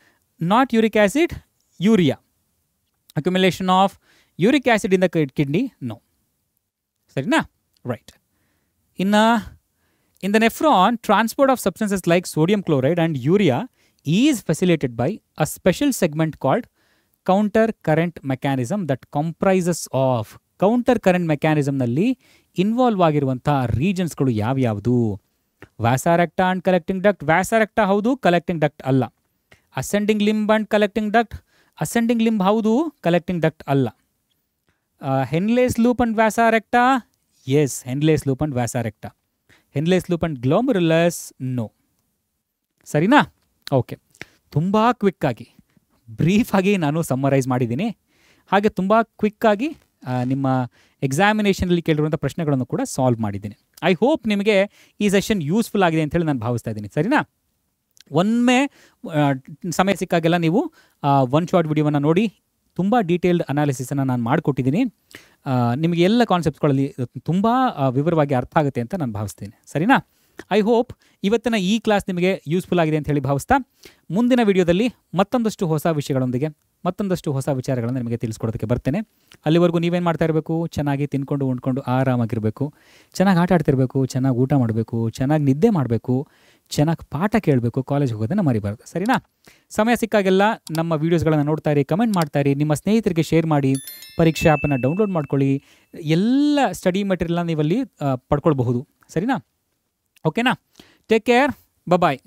Speaker 1: not uric acid, urea. Accumulation of uric acid in the kidney, no ಸರಿನಾ. Right. In the nephron, transport of substances like sodium chloride and urea is facilitated by a special segment called counter current mechanism that comprises of. Counter current ಮೆಕ್ಯಾನಿಸಮ್ನಲ್ಲಿ involve ಆಗಿರುವಂಥ ರೀಜನ್ಸ್ಗಳು ಯಾವ್ಯಾವುದು? Vasa recta and collecting duct. Vasa recta ಹೌದು, collecting duct ಅಲ್ಲ. Ascending limb and collecting duct. Ascending limb ಹೌದು, collecting duct ಅಲ್ಲ. Henle's loop and vasa recta, yes, Henle's loop and vasa recta. Henle's loop and glomerulus, no ಸರಿನಾ. Okay. ತುಂಬ ಕ್ವಿಕ್ಕಾಗಿ ಬ್ರೀಫಾಗಿ ನಾನು summarise ಮಾಡಿದ್ದೀನಿ. ಹಾಗೆ ತುಂಬ ಕ್ವಿಕ್ಕಾಗಿ ನಿಮ್ಮ ಎಕ್ಸಾಮಿನೇಷನಲ್ಲಿ ಕೇಳಿರುವಂಥ ಪ್ರಶ್ನೆಗಳನ್ನು ಕೂಡ ಸಾಲ್ವ್ ಮಾಡಿದ್ದೀನಿ. ಐ ಹೋಪ್ ನಿಮಗೆ ಈ ಸೆಷನ್ ಯೂಸ್ಫುಲ್ ಆಗಿದೆ ಅಂತೇಳಿ ನಾನು ಭಾವಿಸ್ತಾ ಇದ್ದೀನಿ ಸರಿನಾ. ಒಮ್ಮೆ ಸಮಯ ಸಿಕ್ಕಾಗೆಲ್ಲ ನೀವು ಒನ್ ಶಾರ್ಟ್ ವಿಡಿಯೋವನ್ನು ನೋಡಿ ತುಂಬ ಡೀಟೇಲ್ಡ್ ಅನಾಲಿಸಿಸನ್ನು ನಾನು ಮಾಡಿಕೊಟ್ಟಿದ್ದೀನಿ. ನಿಮಗೆ ಎಲ್ಲ ಕಾನ್ಸೆಪ್ಟ್ಗಳಲ್ಲಿ ತುಂಬ ವಿವರವಾಗಿ ಅರ್ಥ ಆಗುತ್ತೆ ಅಂತ ನಾನು ಭಾವಿಸ್ತೀನಿ ಸರಿನಾ. ಐ ಹೋಪ್ ಇವತ್ತಿನ ಈ ಕ್ಲಾಸ್ ನಿಮಗೆ ಯೂಸ್ಫುಲ್ ಆಗಿದೆ ಅಂತ ಹೇಳಿ ಭಾವಿಸ್ತಾ, ಮುಂದಿನ ವಿಡಿಯೋದಲ್ಲಿ ಮತ್ತೊಂದಷ್ಟು ಹೊಸ ವಿಷಯಗಳೊಂದಿಗೆ ಮತ್ತೊಂದಷ್ಟು ಹೊಸ ವಿಚಾರಗಳನ್ನು ನಿಮಗೆ ತಿಳಿಸ್ಕೊಡೋದಕ್ಕೆ ಬರ್ತೇನೆ. ಅಲ್ಲಿವರೆಗೂ ನೀವೇನು ಮಾಡ್ತಾ ಇರಬೇಕು? ಚೆನ್ನಾಗಿ ತಿನ್ಕೊಂಡು ಉಂಡ್ಕೊಂಡು ಆರಾಮಾಗಿರಬೇಕು, ಚೆನ್ನಾಗಿ ಆಟ ಆಡ್ತಿರ್ಬೇಕು, ಚೆನ್ನಾಗಿ ಊಟ ಮಾಡಬೇಕು, ಚೆನ್ನಾಗಿ ನಿದ್ದೆ ಮಾಡಬೇಕು, ಚೆನ್ನಾಗಿ ಪಾಠ ಕೇಳಬೇಕು, ಕಾಲೇಜ್ ಹೋಗೋದನ್ನು ಮರಿಬಾರ್ದು ಸರಿನಾ. ಸಮಯ ಸಿಕ್ಕಾಗೆಲ್ಲ ನಮ್ಮ ವೀಡಿಯೋಸ್ಗಳನ್ನು ನೋಡ್ತಾ ಇರಿ, ಕಮೆಂಟ್ ಮಾಡ್ತಾ ಇರಿ, ನಿಮ್ಮ ಸ್ನೇಹಿತರಿಗೆ ಶೇರ್ ಮಾಡಿ, ಪರೀಕ್ಷೆ ಆ್ಯಪನ್ನು ಡೌನ್ಲೋಡ್ ಮಾಡ್ಕೊಳ್ಳಿ. ಎಲ್ಲ ಸ್ಟಡಿ ಮೆಟೀರಿಯಲ್ನ ನೀವಲ್ಲಿ ಪಡ್ಕೊಳ್ಬಹುದು ಸರಿನಾ. ಓಕೆನಾ. ಟೇಕ್ ಕೇರ್, ಬಾಯ್.